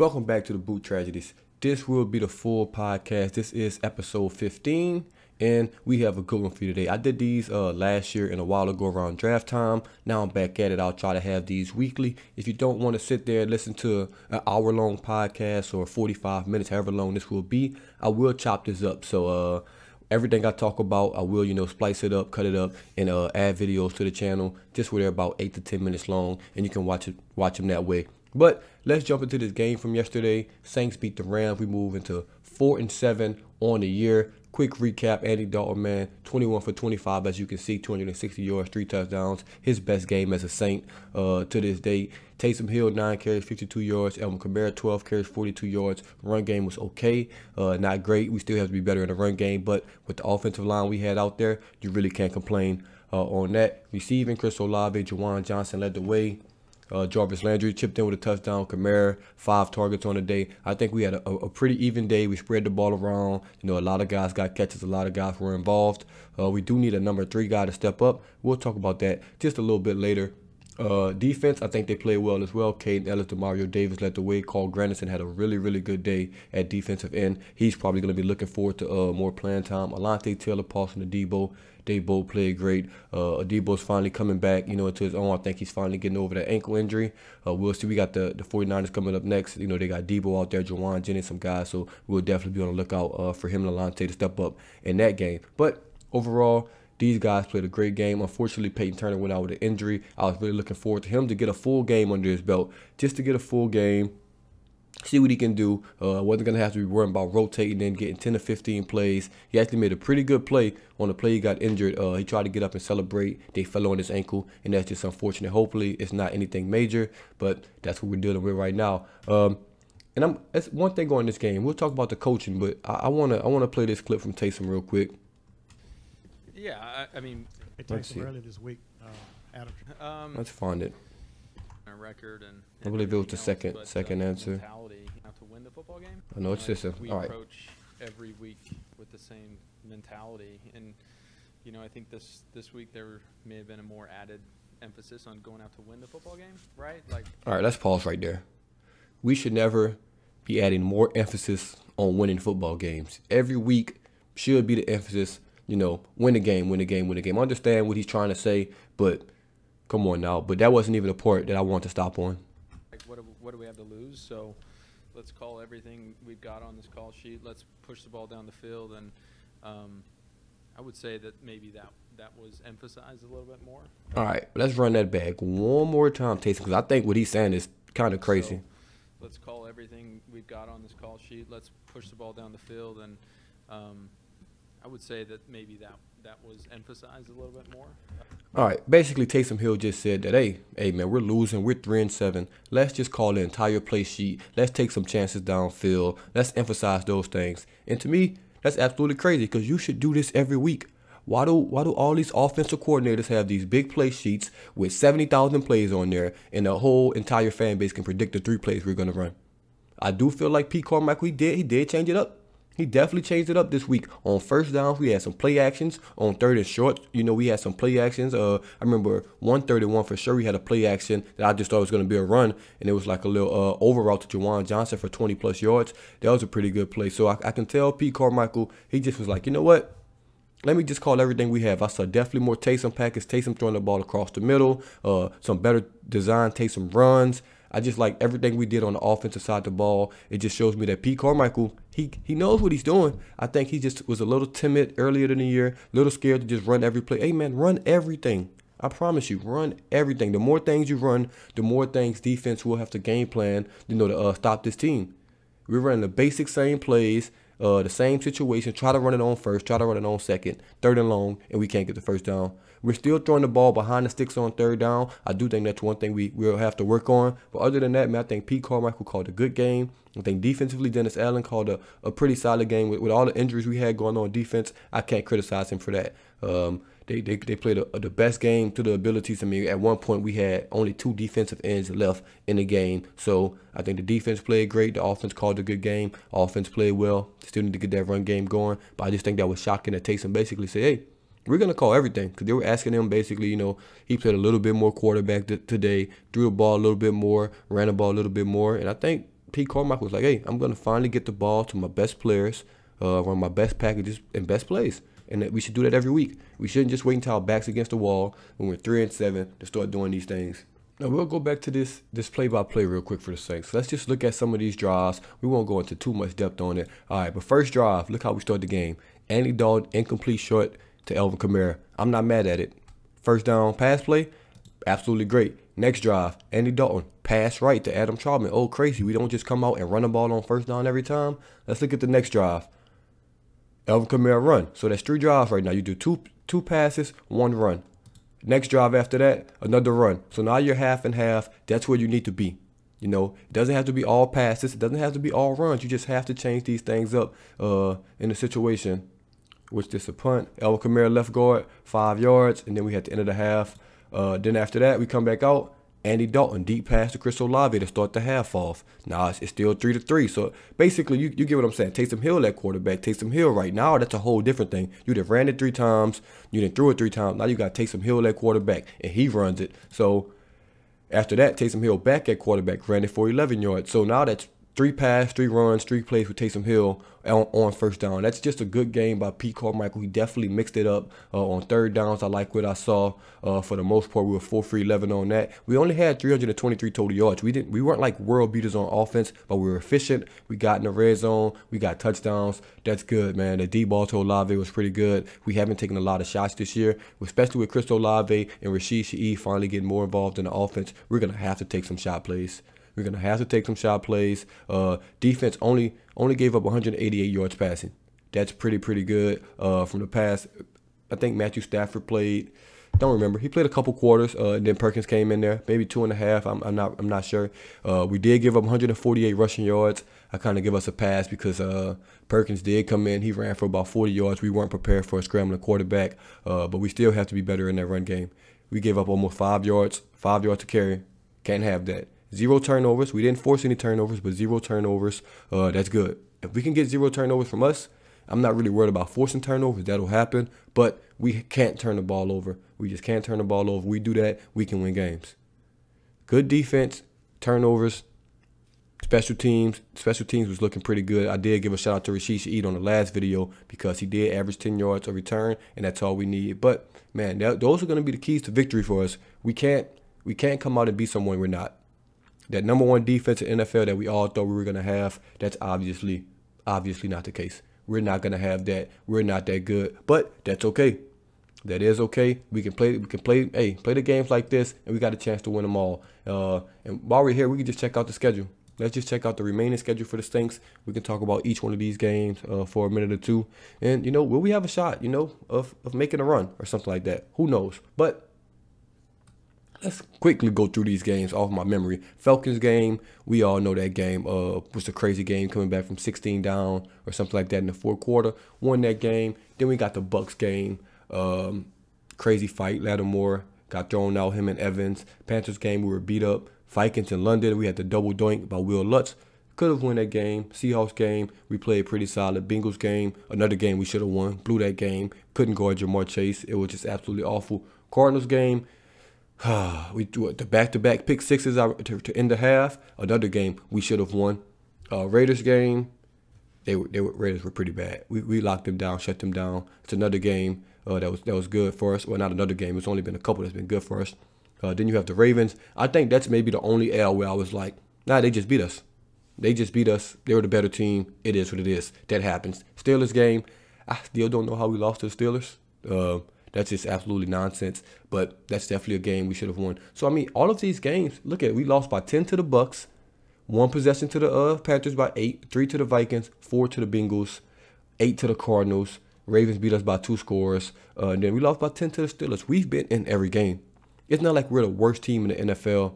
Welcome back to the Daboot Tragedies. This will be the full podcast. This is episode 15, and we have a good one for you today. I did these last year and a while ago around draft time. Now I'm back at it. I'll try to have these weekly. If you don't want to sit there and listen to an hour-long podcast or 45 minutes, however long this will be, I will chop this up. So everything I talk about, I will, splice it up, cut it up, and add videos to the channel just where they're about 8 to 10 minutes long, and you can watch them that way. But let's jump into this game from yesterday. Saints beat the Rams. We move into 4-7 on the year. Quick recap, Andy Dalton, man, 21 for 25, as you can see, 260 yards, 3 touchdowns. His best game as a Saint to this date. Taysom Hill, 9 carries, 52 yards. Alvin Kamara, 12 carries, 42 yards. Run game was okay, not great. We still have to be better in the run game, but with the offensive line we had out there, you really can't complain on that. Receiving, Chris Olave, Juwan Johnson led the way. Jarvis Landry chipped in with a touchdown. Kamara, 5 targets on the day. I think we had a pretty even day. We spread the ball around. A lot of guys got catches. A lot of guys were involved. We do need a number 3 guy to step up. We'll talk about that just a little bit later. Defense, I think they played well as well. Caden Ellis, Demario Davis led the way. Carl Granderson had a really, really good day at defensive end. He's probably going to be looking forward to more playing time. Alontae Taylor, Paulson, and Debo. They both played great. Debo's finally coming back, into his own. I think he's finally getting over that ankle injury. We'll see. We got the 49ers coming up next. They got Debo out there, Juwan Jennings, some guys. So we'll definitely be on the lookout for him and Alontae to step up in that game. But overall, these guys played a great game. Unfortunately, Peyton Turner went out with an injury. I was really looking forward to him to get a full game under his belt, just to get a full game, see what he can do. Wasn't going to have to be worrying about rotating and getting 10 to 15 plays. He actually made a pretty good play on the play he got injured. He tried to get up and celebrate. They fell on his ankle, and that's just unfortunate. Hopefully, it's not anything major, but that's what we're dealing with right now. And that's one thing on this game. We'll talk about the coaching, but I wanna play this clip from Taysom real quick. Yeah, I mean, it takes early this week, Adam. Let's find it. A record and I believe it was the second answer. Mentality, to win the football game. I know it's just we all right. approach every week with the same mentality, and I think this week there may have been a more added emphasis on going out to win the football game, right? All right, let's pause right there. We should never be adding more emphasis on winning football games. Every week should be the emphasis. Win the game, win the game, win the game. I understand what he's trying to say, but come on now. But that wasn't even the part that I want to stop on. What do we have to lose? So let's call everything we've got on this call sheet. Let's push the ball down the field, and I would say that maybe that was emphasized a little bit more. All right, let's run that back one more time, Taysom, because I think what he's saying is kind of crazy. So let's call everything we've got on this call sheet. Let's push the ball down the field, and I would say that maybe that was emphasized a little bit more. All right, basically Taysom Hill just said that, hey man, we're losing. We're 3-7. Let's just call the entire play sheet. Let's take some chances downfield. Let's emphasize those things. And to me, that's absolutely crazy because you should do this every week. Why do all these offensive coordinators have these big play sheets with 70,000 plays on there, and the whole entire fan base can predict the 3 plays we're gonna run? I do feel like Pete Carmichael, he did change it up. He definitely changed it up this week. On first downs, we had some play actions. On 3rd and short, we had some play actions. I remember 131 for sure. We had a play action that I just thought was going to be a run, and it was like a little over route to Juwan Johnson for 20-plus yards. That was a pretty good play. So I can tell Pete Carmichael, he just was like, you know what? Let me just call everything we have. I saw definitely more Taysom package, Taysom throwing the ball across the middle, some better design, Taysom runs. I just like everything we did on the offensive side of the ball. It just shows me that Pete Carmichael, he knows what he's doing. I think he just was a little timid earlier in the year, a little scared to just run every play. Hey, man, run everything. I promise you, run everything. The more things you run, the more things defense will have to game plan, to stop this team. We're running the basic same plays, the same situation. Try to run it on first, try to run it on second, 3rd and long, and we can't get the first down. We're still throwing the ball behind the sticks on 3rd down. I do think that's one thing we'll have to work on. But other than that, man, I think Pete Carmichael called a good game. I think defensively, Dennis Allen called a pretty solid game. With all the injuries we had going on defense, I can't criticize him for that. They played the best game to the abilities. I mean, at one point we had only 2 defensive ends left in the game. So I think the defense played great. The offense called a good game. Offense played well. Still need to get that run game going. But I just think that was shocking that Taysom basically said, hey, we're going to call everything, because they were asking him basically, he played a little bit more quarterback today, threw the ball a little bit more, ran the ball a little bit more. And I think Pete Carmichael was like, hey, I'm going to finally get the ball to my best players, run my best packages and best plays. And that we should do that every week. We shouldn't just wait until our back's against the wall when we're 3-7 to start doing these things. Now, we'll go back to this play-by-play real quick for the Saints. Let's just look at some of these drives. We won't go into too much depth on it. All right, but first drive, look how we start the game. Andy Dalton, incomplete short to Alvin Kamara. I'm not mad at it. First down pass play, absolutely great. Next drive, Andy Dalton, pass right to Adam Trautman. Oh, crazy. We don't just come out and run the ball on first down every time. Let's look at the next drive. Alvin Kamara run. So that's 3 drives right now. You do two passes, 1 run. Next drive after that, another run. So now you're half and half. That's where you need to be. You know, it doesn't have to be all passes. It doesn't have to be all runs. You just have to change these things up in a situation. Which this a punt. Alvin Kamara left guard, 5 yards. And then we had the end of the half. Then after that, we come back out. Andy Dalton, deep pass to Chris Olave to start the half off. Now it's still 3-3. So basically, you get what I'm saying. Taysom Hill at quarterback. Taysom Hill right now, that's a whole different thing. You done ran it 3 times. You done threw it 3 times. Now you got Taysom Hill at quarterback, and he runs it. So after that, Taysom Hill back at quarterback, ran it for 11 yards. So now that's 3 pass, 3 runs, 3 plays with Taysom Hill on first down. That's just a good game by Pete Carmichael. He definitely mixed it up on third downs. I like what I saw. For the most part, we were 4 for 11 on that. We only had 323 total yards. We weren't like world beaters on offense, but we were efficient. We got in the red zone. We got touchdowns. That's good, man. The deep ball to Olave was pretty good. We haven't taken a lot of shots this year, especially with Chris Olave and Rashid Shaheed finally getting more involved in the offense. We're going to have to take some shot plays. We're going to have to take some shot plays. Defense only gave up 188 yards passing. That's pretty good from the past. I think Matthew Stafford played. Don't remember. He played a couple quarters, and then Perkins came in there, maybe 2.5. I'm not sure. We did give up 148 rushing yards. I kind of give us a pass because Perkins did come in. He ran for about 40 yards. We weren't prepared for a scrambling quarterback, but we still have to be better in that run game. We gave up almost 5 yards to carry. Can't have that. 0 turnovers. We didn't force any turnovers, but 0 turnovers. That's good. If we can get 0 turnovers from us, I'm not really worried about forcing turnovers. That'll happen. But we can't turn the ball over. We just can't turn the ball over. We do that, we can win games. Good defense, turnovers, special teams. Special teams was looking pretty good. I did give a shout out to Rashid Shaheed on the last video because he did average 10 yards a return, and that's all we need. But, man, those are going to be the keys to victory for us. We can't come out and beat someone we're not. That number 1 defense in NFL that we all thought we were going to have, that's obviously not the case. We're not going to have that. We're not that good, but that's okay. That is okay. We can play the games like this, and we got a chance to win them all. And while we're here, we can just check out the schedule. Let's just check out the remaining schedule for the Saints. We can talk about each one of these games for a minute or two. And, will we have a shot, of making a run or something like that? Who knows? But let's quickly go through these games off my memory. Falcons game, we all know that game was a crazy game coming back from 16 down or something like that in the 4th quarter. Won that game. Then we got the Bucs game. Crazy fight. Lattimore got thrown out, him and Evans. Panthers game, we were beat up. Vikings in London, we had the double doink by Will Lutz. Could have won that game. Seahawks game, we played pretty solid. Bengals game, another game we should have won. Blew that game. Couldn't guard Jamar Chase. It was just absolutely awful. Cardinals game, we do the back-to-back pick sixes to end the half. Another game we should have won. Raiders game, Raiders were pretty bad. We locked them down, shut them down. It's another game that was good for us. Well, not another game. It's only been a couple that's been good for us. Then you have the Ravens. I think that's maybe the only L where I was like, nah, they just beat us. They just beat us. They were the better team. It is what it is. That happens. Steelers game, I still don't know how we lost to the Steelers. That's just absolutely nonsense. But that's definitely a game we should have won. So, I mean, all of these games, look at it. We lost by 10 to the Bucs, 1 possession to the Panthers by 8, 3 to the Vikings, 4 to the Bengals, 8 to the Cardinals. Ravens beat us by 2 scores. And then we lost by 10 to the Steelers. We've been in every game. It's not like we're the worst team in the NFL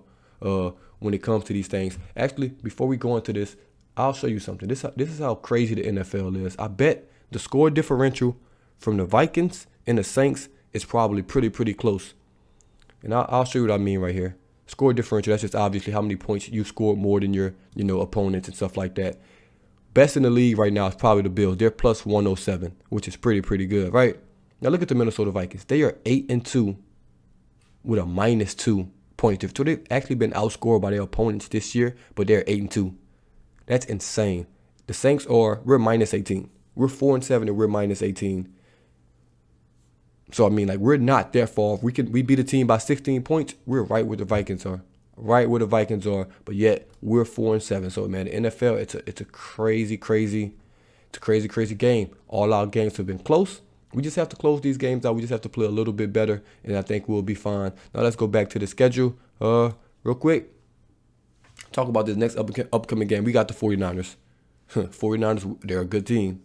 when it comes to these things. Actually, before we go into this, I'll show you something. This is how crazy the NFL is. I bet the score differential from the Vikings and the Saints is probably pretty close. And I'll show you what I mean right here. Score differential, that's just obviously how many points you scored more than your opponents and stuff like that. Best in the league right now is probably the Bills. They're plus 107, which is pretty good, right? Now look at the Minnesota Vikings. They are 8-2 with a -2 point difference. So they've actually been outscored by their opponents this year, but they're 8-2. That's insane. The Saints we're minus 18. We're 4-7 and we're minus 18. So I mean, like, we're not that far. If we beat a team by 16 points, we're right where the Vikings are. Right where the Vikings are. But yet we're 4-7. So man, the NFL, it's a crazy game. All our games have been close. We just have to close these games out. We just have to play a little bit better, and I think we'll be fine. Now let's go back to the schedule real quick. Talk about this next upcoming game. We got the 49ers. 49ers, they're a good team.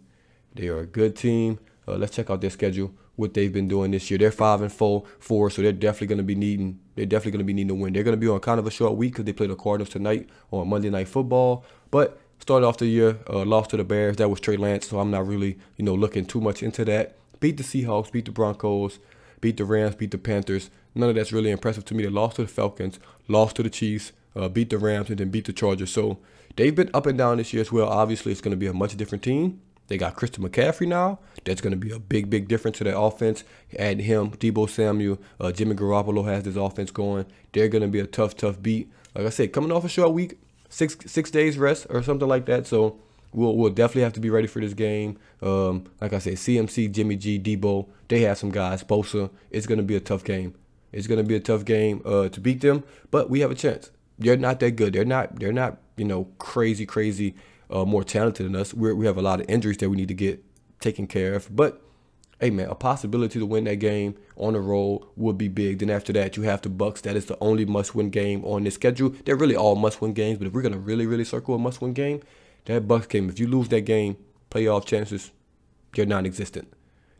They are a good team. Let's check out their schedule, what they've been doing this year. They're 5-4, so they're definitely going to be needing. They're definitely going to be needing to win. They're going to be on kind of a short week because they play the Cardinals tonight on Monday Night Football. But started off the year, lost to the Bears. That was Trey Lance, so I'm not really, looking too much into that. Beat the Seahawks, beat the Broncos, beat the Rams, beat the Panthers. None of that's really impressive to me. They lost to the Falcons, lost to the Chiefs, beat the Rams, and then beat the Chargers. So they've been up and down this year as well. Obviously, it's going to be a much different team. They got Christian McCaffrey now. That's going to be a big difference to their offense. Add him, Deebo Samuel, Jimmy Garoppolo has this offense going. They're going to be a tough beat. Like I said, coming off a short week, six days rest or something like that. So we'll definitely have to be ready for this game. Like I said, CMC, Jimmy G, Deebo, they have some guys. Bosa. It's going to be a tough game. It's going to be a tough game to beat them, but we have a chance. They're not that good. They're not crazy more talented than us. We have a lot of injuries that we need to get taken care of. But hey man, a possibility to win that game on the road would be big. Then after that, you have the Bucks. That is the only must-win game on this schedule. They're really all must-win games, but if we're gonna really circle a must-win game, that Bucks game. If you lose that game, playoff chances, they're non-existent.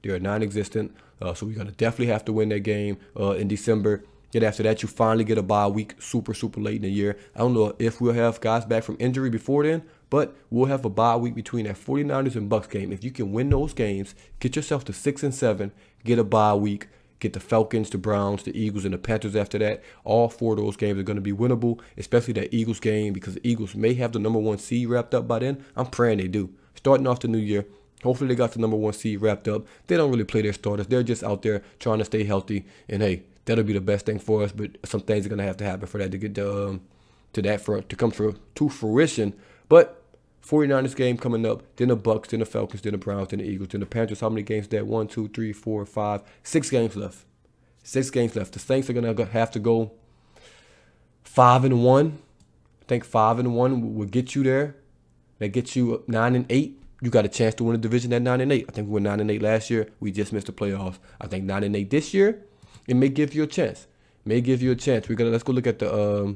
They are non-existent. So we're gonna definitely have to win that game in December. Then after that, you finally get a bye week, super late in the year. I don't know if we'll have guys back from injury before then, but we'll have a bye week between that 49ers and Bucks game. If you can win those games, get yourself to 6-7, get a bye week, get the Falcons, the Browns, the Eagles, and the Panthers after that. All four of those games are going to be winnable, especially that Eagles game, because the Eagles may have the number 1 seed wrapped up by then. I'm praying they do. Starting off the new year, hopefully they got the number 1 seed wrapped up. They don't really play their starters. They're just out there trying to stay healthy. And hey, that'll be the best thing for us. But some things are going to have to happen for that to get to come to fruition. But 49ers game coming up, then the Bucks, then the Falcons, then the Browns, then the Eagles, then the Panthers. How many games there? 1, 2, 3, 4, 5, 6 games left. 6 games left. The Saints are going to have to go 5-1. I think 5-1 will get you there. That gets you 9-8. You got a chance to win the division at 9-8. I think we were 9-8 last year. We just missed the playoffs. I think 9-8 this year, it may give you a chance. Let's go look at the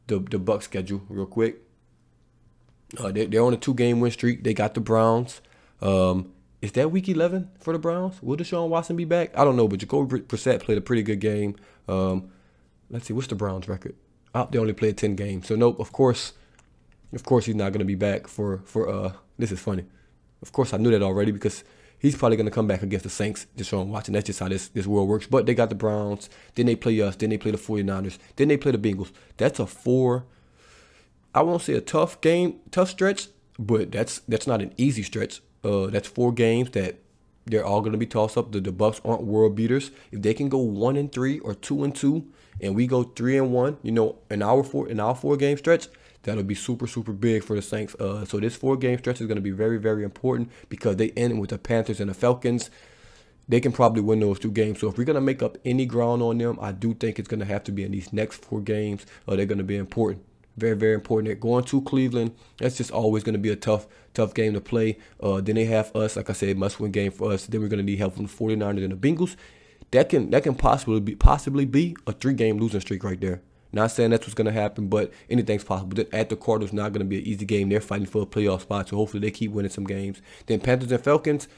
Bucks schedule real quick. They're on a 2-game win streak. They got the Browns. Is that week 11 for the Browns? Will Deshaun Watson be back? I don't know, but Jacoby Brissett played a pretty good game. Let's see, what's the Browns record? They only played 10 games. So nope, of course he's not going to be back for this is funny. Of course I knew that already because he's probably going to come back against the Saints, Deshaun Watson. That's just how this world works. But they got the Browns. Then they play us. Then they play the 49ers. Then they play the Bengals. That's I won't say a tough stretch, but that's not an easy stretch. That's 4 games that they're all going to be tossed up. The Bucks aren't world beaters. If they can go 1-3 or 2-2, and we go 3-1, in our 4-game stretch, that'll be super big for the Saints. So this 4-game stretch is going to be very important because they end with the Panthers and the Falcons. They can probably win those 2 games. So if we're going to make up any ground on them, I do think it's going to have to be in these next 4 games. They're going to be important. Very important. They're going to Cleveland. That's just always going to be a tough game to play. Then they have us, like I said, must-win game for us. Then we're going to need help from the 49ers and the Bengals. That can possibly be a 3-game losing streak right there. Not saying that's what's going to happen, but anything's possible. At the Cardinals, not going to be an easy game. They're fighting for a playoff spot, so hopefully they keep winning some games. Then Panthers and Falcons,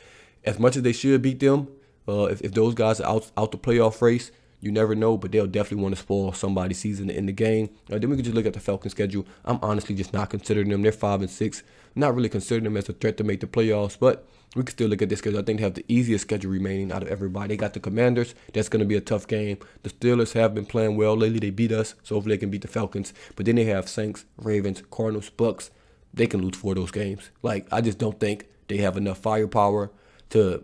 as much as they should beat them, if those guys are out the playoff race, you never know, but they'll definitely want to spoil somebody's season in the game. Then we can just look at the Falcons schedule. I'm honestly just not considering them. They're 5-6. Not really considering them as a threat to make the playoffs, but we can still look at this schedule. I think they have the easiest schedule remaining out of everybody. They got the Commanders. That's going to be a tough game. The Steelers have been playing well lately. They beat us, so hopefully they can beat the Falcons. But then they have Saints, Ravens, Cardinals, Bucks. They can lose 4 of those games. I just don't think they have enough firepower to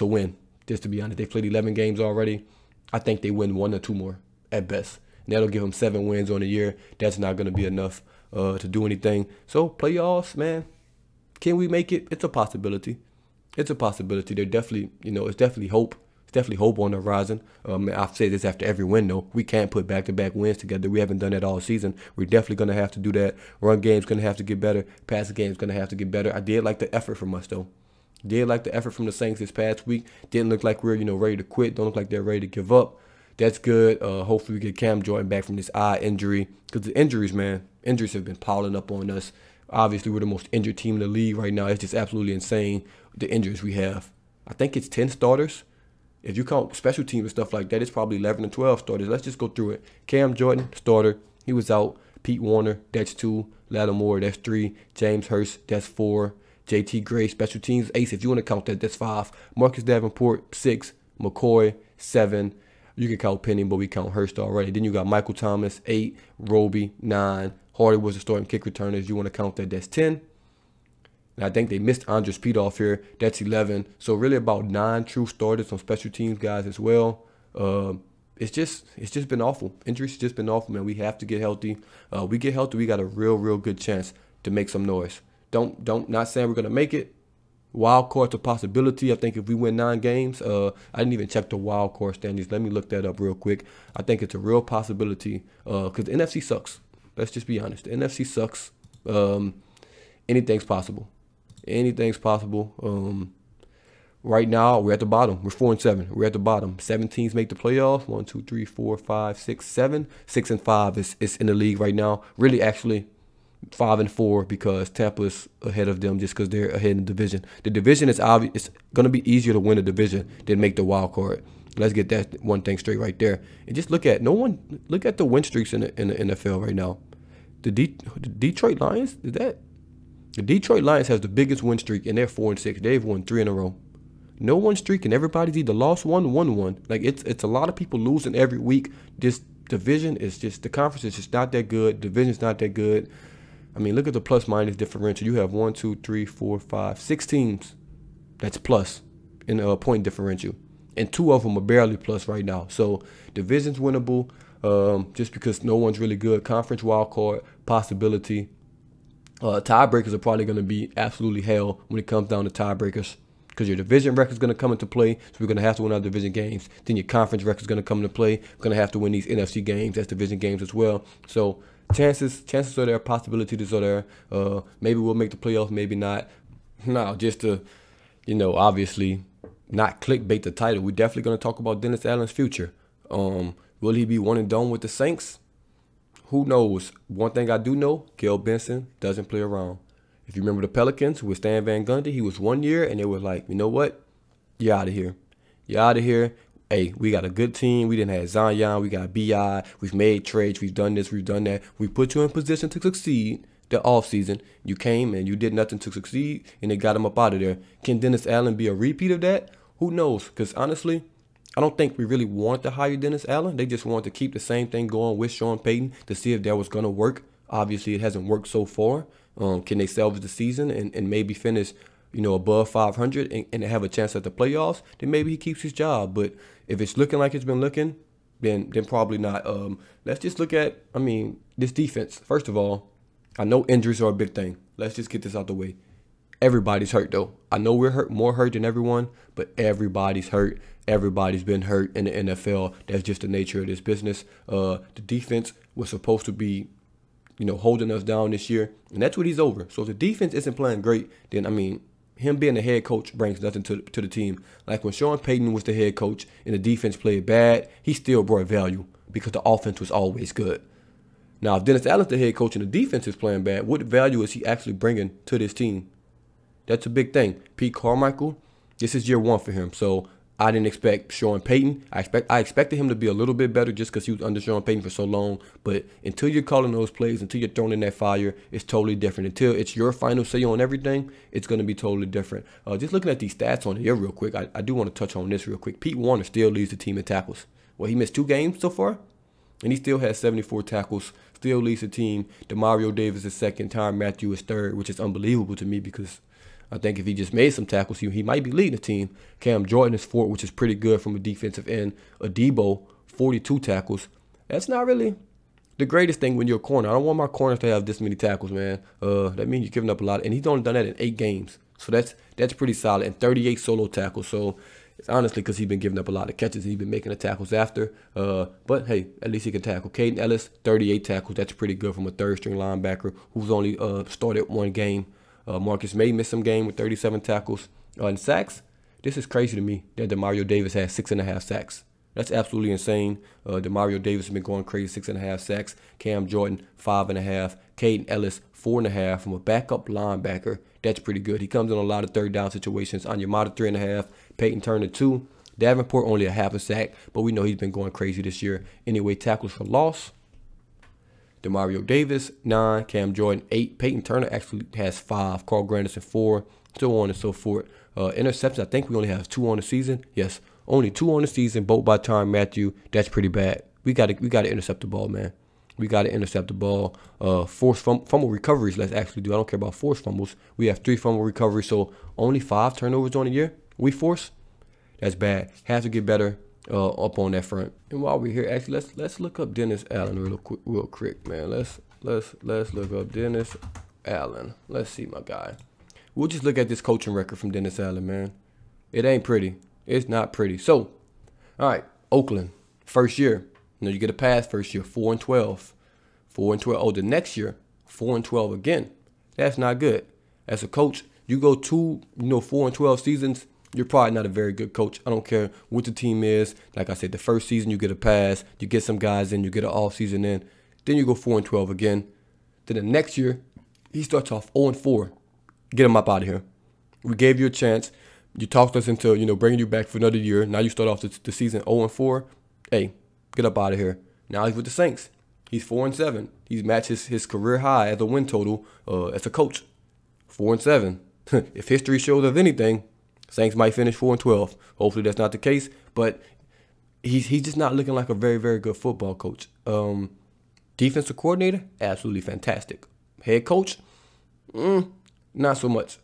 win. Just to be honest, they've played 11 games already. I think they win 1 or 2 more at best. And that'll give them 7 wins on the year. That's not going to be enough. to do anything. So playoffs, man, can we make it? It's a possibility. It's a possibility. There definitely, it's definitely hope. It's definitely hope on the horizon. I've said this after every win, though. We can't put back-to-back wins together. We haven't done that all season. We're definitely going to have to do that. Run game's going to have to get better. Passing game's going to have to get better. I did like the effort from us, though. Did like the effort from the Saints this past week. Didn't look like we're, ready to quit. Don't look like they're ready to give up. That's good. Hopefully we get Cam Jordan back from this eye injury. Because the injuries, man, injuries have been piling up on us. Obviously, we're the most injured team in the league right now. It's just absolutely insane, the injuries we have. I think it's 10 starters. If you count special teams and stuff like that, it's probably 11 or 12 starters. Let's just go through it. Cam Jordan, starter. He was out. Pete Warner, that's 2. Lattimore, that's 3. James Hurst, that's 4. JT Gray, special teams, ace. If you want to count that, that's 5. Marcus Davenport, 6. McCoy, 7. You can count Penny, but we count Hurst already. Then you got Michael Thomas, 8. Roby, 9. Hardy was the starting kick returner. If you want to count that, that's 10. And I think they missed Andres Pete off here. That's 11. So really about 9 true starters, some special teams guys as well. It's just been awful. Injuries just been awful, man. We have to get healthy. We get healthy, we got a real good chance to make some noise. Not saying we're gonna make it. Wild card's a possibility. I think if we win 9 games, I didn't even check the wild card standings. Let me look that up real quick. I think it's a real possibility because the NFC sucks. Let's just be honest. The NFC sucks. Anything's possible. Anything's possible. Right now, we're at the bottom. We're 4-7. We're at the bottom. 7 teams make the playoffs. 1, 2, 3, 4, 5, 6, 7. 6-5 is in the league right now. Really, actually, 5-4 because Tampa's ahead of them just because they're ahead in the division. The division is obvious. It's going to be easier to win a division than make the wild card. Let's get that one thing straight right there. And just look at the win streaks in the NFL right now. The Detroit Lions, the Detroit Lions has the biggest win streak, and they're 4-6. They've won 3 in a row. No one streak, and everybody's either lost one, won one. Like it's a lot of people losing every week. This division is just, the conference is just not that good. Division's not that good. I mean, look at the plus minus differential. You have 1, 2, 3, 4, 5, 6 teams that's plus in a point differential, and 2 of them are barely plus right now. So division's winnable, just because no one's really good. Conference wild card possibility. Tiebreakers are probably going to be absolutely hell when it comes down to tiebreakers, because your division record is going to come into play. So we're going to have to win our division games. Then your conference record is going to come into play. We're going to have to win these NFC games as division games as well. So chances are there, possibilities are there. Maybe we'll make the playoffs, maybe not. No, just to, obviously not clickbait the title. We're definitely going to talk about Dennis Allen's future. Will he be one and done with the Saints? Who knows? One thing I do know, Gail Benson doesn't play around. If you remember the Pelicans with Stan Van Gundy, he was 1 year, and they were like, you know what? You're out of here. You're out of here. Hey, we got a good team. We didn't have Zion. We got B.I. We've made trades. We've done this. We've done that. We put you in position to succeed the offseason. You came and you did nothing to succeed, and they got him up out of there. Can Dennis Allen be a repeat of that? Who knows? Because honestly, I don't think we really wanted to hire Dennis Allen. They just wanted to keep the same thing going with Sean Payton to see if that was going to work. Obviously, it hasn't worked so far. Can they salvage the season and maybe finish, above 500 and have a chance at the playoffs? Then maybe he keeps his job. But if it's looking like it's been looking, then probably not. Let's just look at, this defense. First of all, I know injuries are a big thing. Let's just get this out the way. Everybody's hurt, though. I know we're more hurt than everyone, but everybody's hurt. Everybody's been hurt in the NFL. That's just the nature of this business. The defense was supposed to be, holding us down this year, and that's what he's over. So if the defense isn't playing great, then, him being the head coach brings nothing to the team. Like when Sean Payton was the head coach and the defense played bad, he still brought value because the offense was always good. Now, if Dennis Allen's the head coach and the defense is playing bad, what value is he actually bringing to this team? That's a big thing. Pete Carmichael, this is year 1 for him. So I didn't expect Sean Payton. I expected him to be a little bit better just because he was under Sean Payton for so long. But until you're calling those plays, until you're throwing in that fire, it's totally different. Until it's your final say on everything, it's going to be totally different. Just looking at these stats on here real quick, I do want to touch on this real quick. Pete Warner still leads the team in tackles. Well, he missed 2 games so far, and he still has 74 tackles, still leads the team. DeMario Davis is second, Tyrann Mathieu is third, which is unbelievable to me because I think if he just made some tackles, he might be leading the team. Cam Jordan is 4th, which is pretty good from a defensive end. Adebo, 42 tackles. That's not really the greatest thing when you're a corner. I don't want my corners to have this many tackles, man. That means you're giving up a lot. And he's only done that in 8 games. So that's pretty solid. And 38 solo tackles. So it's honestly because he's been giving up a lot of catches. He's been making the tackles after. But, hey, at least he can tackle. Caden Ellis, 38 tackles. That's pretty good from a third-string linebacker who's only started 1 game. Marcus May missed some game with 37 tackles. And sacks, this is crazy to me that Demario Davis has 6.5 sacks. That's absolutely insane. Demario Davis has been going crazy, 6.5 sacks. Cam Jordan, 5.5. Caden Ellis, 4.5 from a backup linebacker. That's pretty good. He comes in a lot of third down situations. Onyemata, 3.5. Peyton Turner, 2. Davenport, only a half a sack, but we know he's been going crazy this year. Anyway, tackles for loss. Demario Davis, 9. Cam Jordan, 8. Peyton Turner actually has 5. Carl Granderson, 4. So on and so forth. Interceptions, I think we only have 2 on the season. Yes, only 2 on the season, both by Tyrann Mathieu. That's pretty bad. We got to intercept the ball, man. We got to intercept the ball. Forced fumble recoveries, let's actually do. I don't care about forced fumbles. We have 3 fumble recoveries, so only 5 turnovers on the year we force. That's bad. Have to get better up on that front. And while we're here, actually, let's look up Dennis Allen real quick, man. Let's look up Dennis Allen. Let's see, my guy. We'll just look at this coaching record from Dennis Allen, man. It ain't pretty. It's not pretty. So, all right, Oakland, first year. You get a pass first year, 4-12. 4-12. Oh, the next year, 4-12 again. That's not good. As a coach, you go 2, 4-12 seasons, you're probably not a very good coach. I don't care what the team is. Like I said, the first season you get a pass, you get some guys in, you get an off season in. Then you go 4-12 again. Then the next year, he starts off 0-4. Get him up out of here. We gave you a chance. You talked us into, bringing you back for another year. Now you start off the season 0-4. Hey, get up out of here. Now he's with the Saints. He's 4-7. He's matched his career high as a win total as a coach. 4-7. If history shows us anything, Saints might finish 4-12. Hopefully that's not the case. But he's just not looking like a very, very good football coach. Defensive coordinator, absolutely fantastic. Head coach, not so much.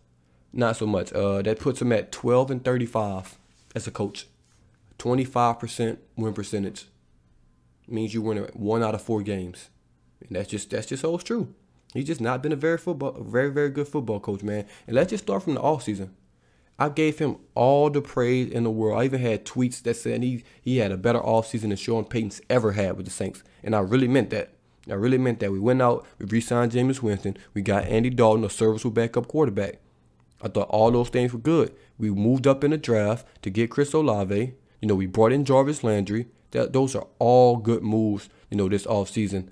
Not so much. That puts him at 12-35 as a coach. 25% win percentage. Means you win 1 out of 4 games. And that's just always true. He's just not been a very, very good football coach, man. And let's just start from the offseason. I gave him all the praise in the world. I even had tweets that said he had a better offseason than Sean Payton's ever had with the Saints. And I really meant that. We went out, we re-signed Jameis Winston. We got Andy Dalton, a serviceable backup quarterback. I thought all those things were good. We moved up in the draft to get Chris Olave. We brought in Jarvis Landry. Those are all good moves, this offseason.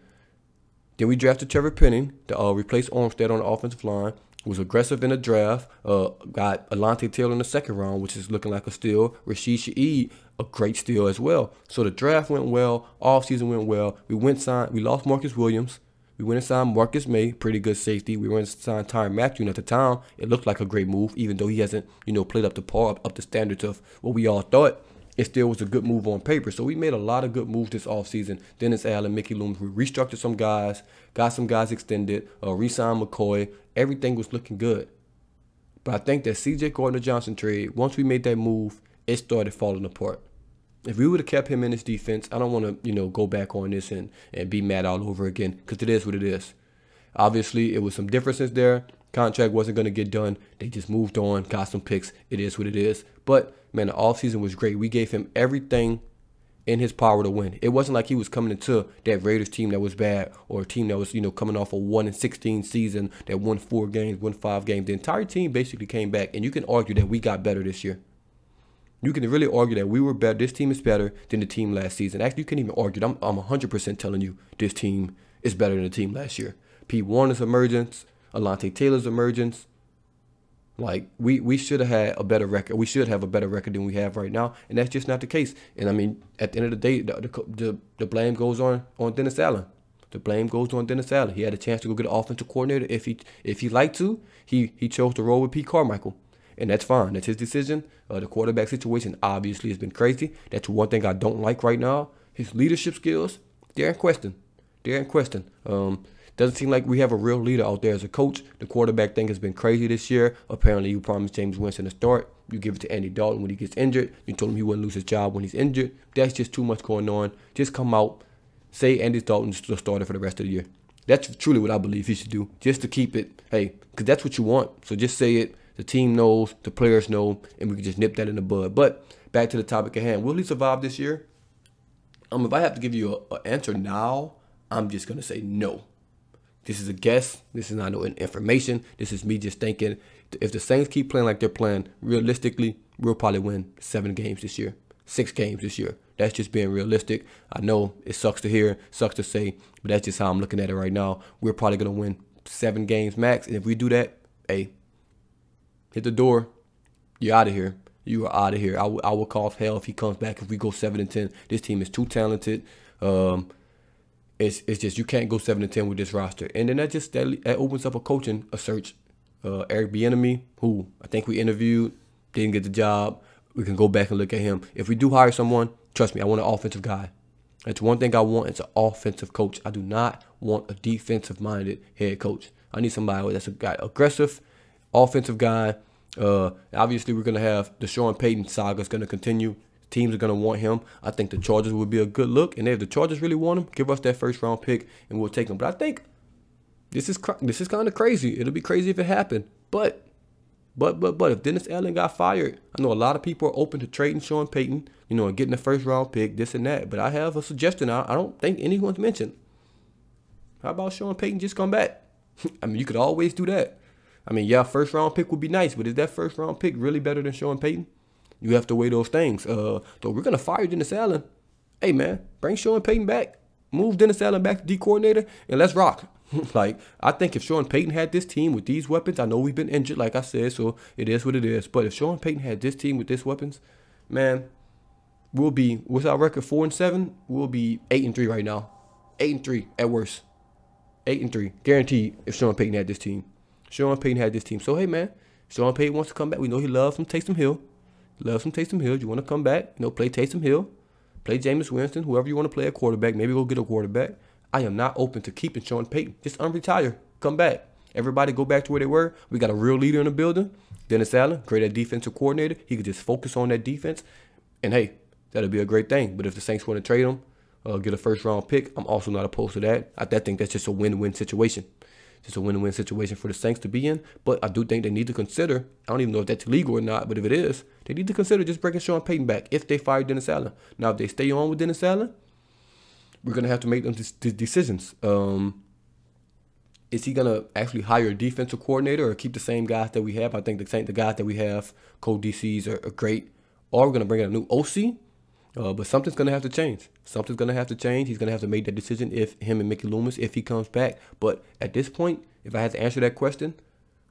Then we drafted Trevor Penning to replace Armstead on the offensive line. Was aggressive in the draft. Got Alontae Taylor in the second round, which is looking like a steal. Rashid Shaheed, a great steal as well. So the draft went well. Offseason went well. We lost Marcus Williams. We went and signed Marcus May, pretty good safety. We went and signed Tyrann Mathieu, and at the time, it looked like a great move, even though he hasn't, played up to par, up to standards of what we all thought. It still was a good move on paper. So we made a lot of good moves this offseason. Dennis Allen, Mickey Loomis, we restructured some guys, got some guys extended, re-signed McCoy. Everything was looking good. But I think that C.J. Gardner-Johnson trade, once we made that move, it started falling apart. If we would have kept him in this defense, I don't want to, go back on this and be mad all over again, because it is what it is. Obviously, it was some differences there. Contract wasn't going to get done. They just moved on, got some picks. It is what it is. But, man, the offseason was great. We gave him everything in his power to win. It wasn't like he was coming into that Raiders team that was bad, or a team that was, coming off a 1-16 season that won 4 games, won 5 games. The entire team basically came back, and you can argue that we got better this year. You can really argue that we were better. This team is better than the team last season. Actually, you can't even argue. I'm 100% telling you this team is better than the team last year. Pete Warner's emergence, Alontae Taylor's emergence. Like, we should have had a better record. We should have a better record than we have right now, and that's just not the case. And, I mean, at the end of the day, the blame goes on Dennis Allen. The blame goes on Dennis Allen. He had a chance to go get an offensive coordinator. If he liked to, he chose to roll with Pete Carmichael. And that's fine. That's his decision. The quarterback situation obviously has been crazy. That's one thing I don't like right now. His leadership skills, they're in question. Doesn't seem like we have a real leader out there as a coach. The quarterback thing has been crazy this year. Apparently, you promised James Winston to start. You give it to Andy Dalton when he gets injured. You told him he wouldn't lose his job when he's injured. That's just too much going on. Just come out, say Andy Dalton's the starter for the rest of the year. That's truly what I believe he should do, just to keep it, hey, because that's what you want. So just say it. The team knows, the players know, and we can just nip that in the bud. But back to the topic at hand. Will he survive this year? If I have to give you an answer now, I'm just going to say no. This is a guess. This is not no information. This is me just thinking if the Saints keep playing like they're playing, realistically, we'll probably win 7 games this year, 6 games this year. That's just being realistic. I know it sucks to hear, sucks to say, but that's just how I'm looking at it right now. We're probably going to win 7 games max. And if we do that, hey, hit the door. You're out of here. You are out of here. I will call hell if he comes back if we go 7-10. This team is too talented. It's just you can't go 7-10 with this roster. And then that opens up a search. Eric Bieniemy, who I think we interviewed, didn't get the job. We can go back and look at him. If we do hire someone, trust me, I want an offensive guy. That's one thing I want. It's an offensive coach. I do not want a defensive-minded head coach. I need somebody that's aggressive, offensive guy. Obviously, we're going to have the Sean Payton saga is going to continue. Teams are going to want him. I think the Chargers would be a good look. And if the Chargers really want him, give us that first-round pick, and we'll take him. But I think this is kind of crazy. It'll be crazy if it happened. But if Dennis Allen got fired, I know a lot of people are open to trading Sean Payton, and getting a first-round pick, this and that. But I have a suggestion I don't think anyone's mentioned. How about Sean Payton just come back? I mean, you could always do that. I mean, yeah, first-round pick would be nice, but is that first-round pick really better than Sean Payton? You have to weigh those things. So we're going to fire Dennis Allen. Hey, man, bring Sean Payton back. Move Dennis Allen back to D coordinator, and let's rock. I think if Sean Payton had this team with these weapons, I know we've been injured, like I said, so it is what it is. But if Sean Payton had this team with these weapons, man, we'll be, what's our record, 4-7? We'll be 8-3 right now. 8-3 at worst. 8-3, guaranteed. If Sean Payton had this team, So hey, man, Sean Payton wants to come back. We know he loves some Taysom Hill. You want to come back? Play Taysom Hill, play Jameis Winston, whoever you want to play at quarterback. Maybe go get a quarterback. I am not open to keeping Sean Payton. Just unretire. Come back. Everybody go back to where they were. We got a real leader in the building. Dennis Allen, great at defensive coordinator. He could just focus on that defense. And, hey, that'll be a great thing. But if the Saints want to trade him, get a first-round pick, I'm also not opposed to that. I think that's just a win-win situation. Just a win-win situation for the Saints to be in. But I do think they need to consider, I don't even know if that's illegal or not, but if it is, they need to consider just bringing Sean Payton back if they fire Dennis Allen. Now, if they stay on with Dennis Allen, we're going to have to make them decisions. Is he going to actually hire a defensive coordinator or keep the same guys that we have? I think the guys that we have, co-DCs, are great. Or we're going to bring in a new OC. But something's going to have to change. He's going to have to make that decision if him and Mickey Loomis, if he comes back. But at this point, if I had to answer that question,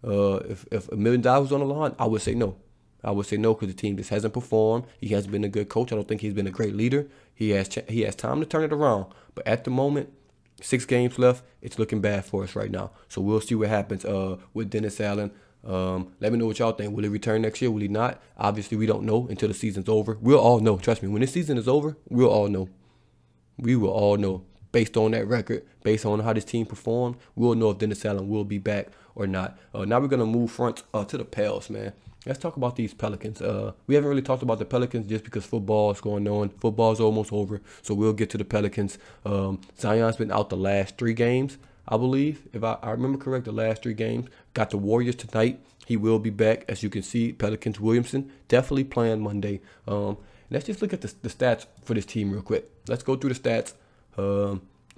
if $1 million was on the line, I would say no. Because the team just hasn't performed. He hasn't been a good coach. I don't think he's been a great leader. He has time to turn it around. But at the moment, 6 games left. It's looking bad for us right now. So we'll see what happens with Dennis Allen. Let me know what y'all think. Will he return next year? Will he not? Obviously, we don't know until the season's over. We'll all know. Trust me. When this season is over, we'll all know. We will all know. Based on that record, based on how this team performed, we'll know if Dennis Allen will be back or not. Now we're going to move front to the Pels, man. Let's talk about these Pelicans. We haven't really talked about the Pelicans just because football is going on. Football's almost over, so we'll get to the Pelicans. Zion's been out the last 3 games, I believe. If I remember correct, the last 3 games. Got the Warriors tonight. He will be back, as you can see. Pelicans, Williamson, definitely playing Monday. Let's just look at the stats for this team real quick. Let's go through the stats.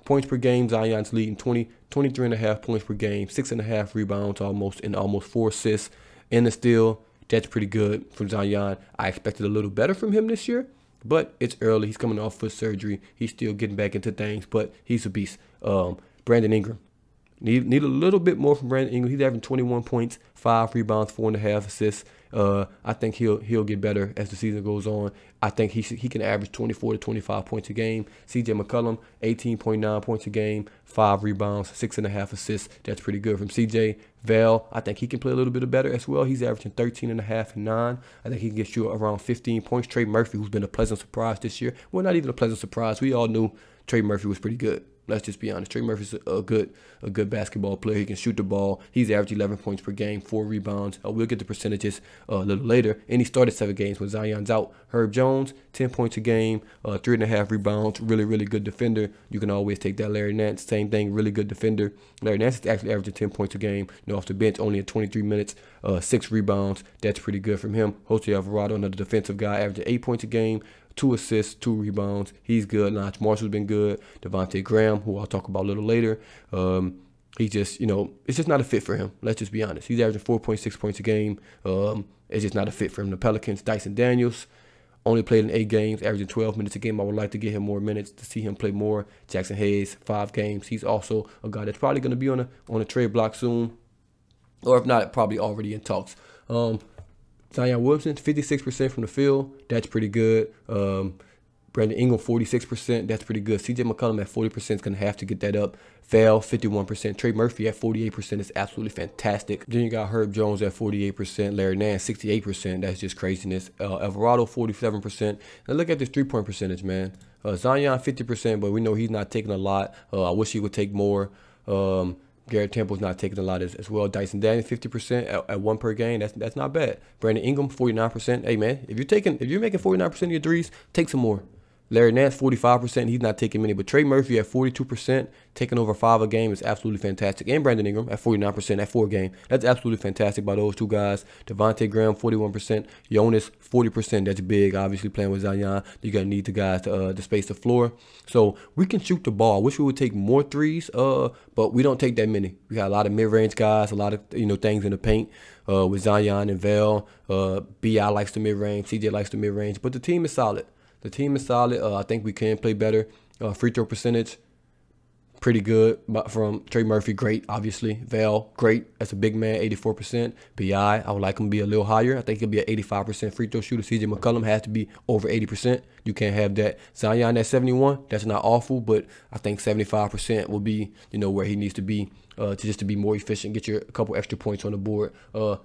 Points per game, Zion's leading 23.5 points per game, 6.5 rebounds almost, and almost 4 assists. And the steal, that's pretty good from Zion. I expected a little better from him this year, but it's early. He's coming off foot surgery. He's still getting back into things, but he's a beast. Brandon Ingram. Need a little bit more from Brandon Ingram. He's having 21 points, 5 rebounds, 4.5 assists. I think he'll get better as the season goes on. I think he can average 24 to 25 points a game. CJ McCollum, 18.9 points a game, 5 rebounds, 6.5 assists. That's pretty good from CJ. Val, I think he can play a little bit better as well. He's averaging 13.5 and 9. I think he can get you around 15 points. Trey Murphy, who's been a pleasant surprise this year. Well, not even a pleasant surprise. We all knew Trey Murphy was pretty good. Let's just be honest. Trey Murphy's a good basketball player. He can shoot the ball. He's averaged 11 points per game, 4 rebounds. We'll get the percentages a little later. And he started 7 games when Zion's out. Herb Jones, 10 points a game, 3.5 rebounds. Really, really good defender. You can always take that. Larry Nance, same thing, really good defender. Larry Nance is actually averaging 10 points a game. Off the bench, only in 23 minutes, 6 rebounds. That's pretty good from him. Jose Alvarado, another defensive guy, averaging 8 points a game. 2 assists, 2 rebounds. He's good. Lance Marshall's been good. Devontae Graham, who I'll talk about a little later. He just, it's just not a fit for him. Let's just be honest. He's averaging 4.6 points a game. It's just not a fit for him. The Pelicans, Dyson Daniels, only played in 8 games, averaging 12 minutes a game. I would like to get him more minutes to see him play more. Jackson Hayes, 5 games. He's also a guy that's probably going to be on a trade block soon. Or if not, probably already in talks. Zion Williamson, 56% from the field. That's pretty good. Brandon Ingram, 46%. That's pretty good. CJ McCollum at 40% is going to have to get that up. Val, 51%. Trey Murphy at 48% is absolutely fantastic. Then you got Herb Jones at 48%. Larry Nance, 68%. That's just craziness. Alvarado, 47%. Now look at this three-point percentage, man. Zion, 50%, but we know he's not taking a lot. I wish he would take more. Garrett Temple's not taking a lot as well. Dyson Daniels, 50% at 1 per game. That's not bad. Brandon Ingram, 49%. Hey man, if you're making 49% of your threes, take some more. Larry Nance, 45%. He's not taking many. But Trey Murphy at 42%, taking over 5 a game is absolutely fantastic. And Brandon Ingram at 49% at 4 a game. That's absolutely fantastic by those 2 guys. Devontae Graham, 41%. Jonas, 40%. That's big. Obviously, playing with Zion, you're going to need the guys to space the floor. So we can shoot the ball. I wish we would take more threes, but we don't take that many. We got a lot of mid-range guys, a lot of things in the paint with Zion and Val. B.I. likes the mid-range. CJ likes the mid-range. But the team is solid. The team is solid. I think we can play better. Free throw percentage, pretty good. From Trey Murphy, great, obviously. Val, great. That's a big man, 84%. B.I., I would like him to be a little higher. I think he'll be an 85% free throw shooter. CJ McCollum has to be over 80%. You can't have that. Zion at 71, that's not awful, but I think 75% will be, where he needs to be to be more efficient, get you a couple extra points on the board. 9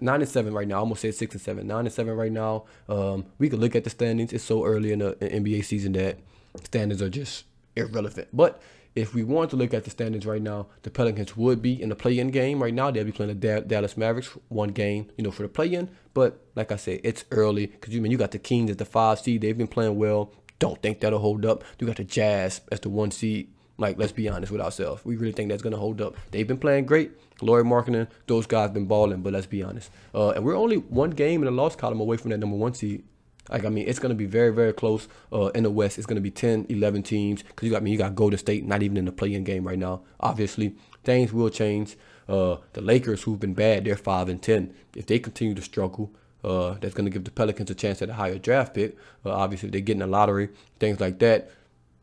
and 7 right now. I almost said 6 and 7. 9 and 7 right now. We can look at the standings. It's so early in the NBA season that standings are just irrelevant. But if we want to look at the standings right now, the Pelicans would be in the play-in game right now. They'll be playing the Dallas Mavericks, 1 game, for the play-in. But like I said, it's early because you got the Kings as the 5 seed. They've been playing well. Don't think that'll hold up. You got the Jazz as the 1 seed. Like, let's be honest with ourselves. We really think that's going to hold up. They've been playing great. Lauri Markkanen, those guys been balling, but let's be honest. And we're only 1 game in the loss column away from that number 1 seed. It's going to be very, very close in the West. It's going to be 10, 11 teams. Because you got Golden State not even in the play-in game right now. Obviously, things will change. The Lakers, who've been bad, they're 5 and 10. If they continue to struggle, that's going to give the Pelicans a chance at a higher draft pick. Obviously, if they get in the lottery, things like that.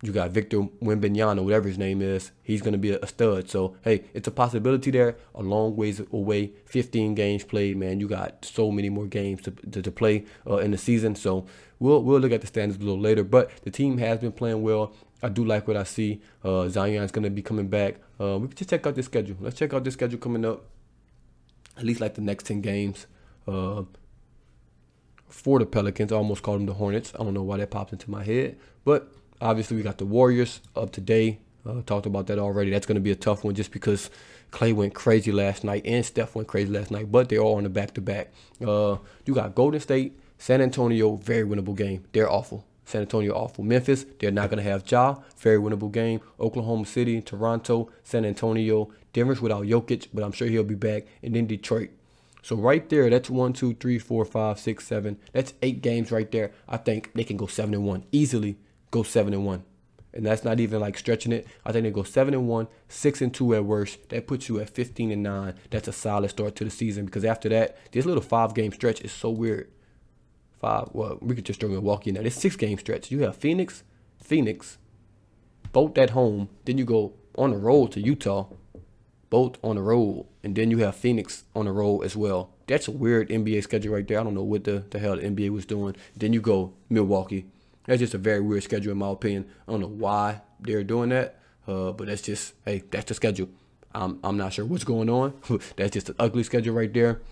You got Victor Wembanyama, whatever his name is. He's going to be a stud. So, hey, it's a possibility there. A long ways away. 15 games played, man. You got so many more games to play in the season. So, we'll look at the standings a little later. But the team has been playing well. I do like what I see. Zion's going to be coming back. We can just check out this schedule. Let's check out this schedule coming up. At least like the next 10 games. For the Pelicans. I almost called them the Hornets. I don't know why that popped into my head. But obviously, we got the Warriors up today. Talked about that already. That's going to be a tough one just because Clay went crazy last night and Steph went crazy last night. But they're all on the back-to-back. You got Golden State, San Antonio, very winnable game. They're awful. San Antonio awful. Memphis, they're not going to have Ja. Very winnable game. Oklahoma City, Toronto, San Antonio. Denver's without Jokic, but I'm sure he'll be back. And then Detroit. So right there, that's 1, 2, 3, 4, 5, 6, 7. That's 8 games right there. I think they can go 7-1 easily. Go 7-1, and that's not even like stretching it. I think they go 7-1, 6-2 at worst. That puts you at 15-9. That's a solid start to the season because after that, this little 5-game stretch is so weird. Well, we could just throw Milwaukee in there. This 6-game stretch. You have Phoenix, both at home. Then you go on the road to Utah, both on the road, and then you have Phoenix on the road as well. That's a weird NBA schedule right there. I don't know what the hell the NBA was doing. Then you go Milwaukee. That's just a very weird schedule in my opinion. I don't know why they're doing that, but that's just, hey, that's the schedule. I'm not sure what's going on. That's just an ugly schedule right there.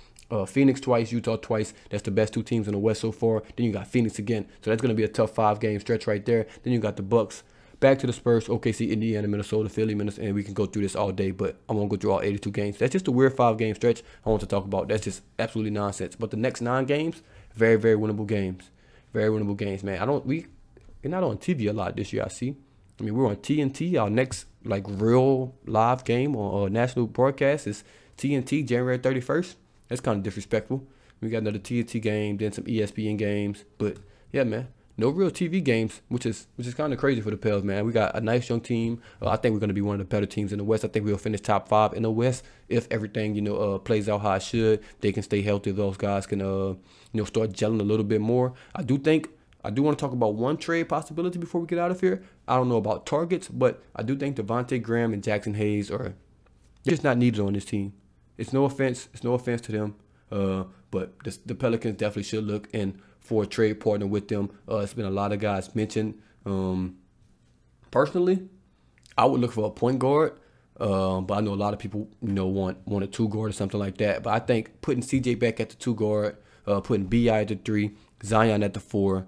Phoenix twice, Utah twice. That's the best 2 teams in the West so far. Then you got Phoenix again. So that's going to be a tough 5-game stretch right there. Then you got the Bucks back to the Spurs, OKC, Indiana, Minnesota, Philly, Minnesota, and we can go through this all day, but I won't go through all 82 games. That's just a weird 5-game stretch I want to talk about. That's just absolutely nonsense. But the next 9 games, very, very winnable games. Very winnable games, man. We're not on TV a lot this year, I see. I mean, we're on TNT. Our next, real live game on national broadcast is TNT, January 31st. That's kind of disrespectful. We got another TNT game, then some ESPN games. But, yeah, man. No real TV games, which is kind of crazy for the Pels, man. We got a nice young team. I think we're going to be one of the better teams in the West. I think we'll finish top 5 in the West if everything, plays out how it should. They can stay healthy. Those guys can, start gelling a little bit more. I do want to talk about one trade possibility before we get out of here. I don't know about targets, but I do think Devontae Graham and Jackson Hayes are just not needed on this team. It's no offense to them, but the Pelicans definitely should look in for a trade partner with them. It's been a lot of guys mentioned. Personally, I would look for a point guard, but I know a lot of people, want a 2 guard or something like that. But I think putting CJ back at the 2 guard, putting BI at the 3, Zion at the 4,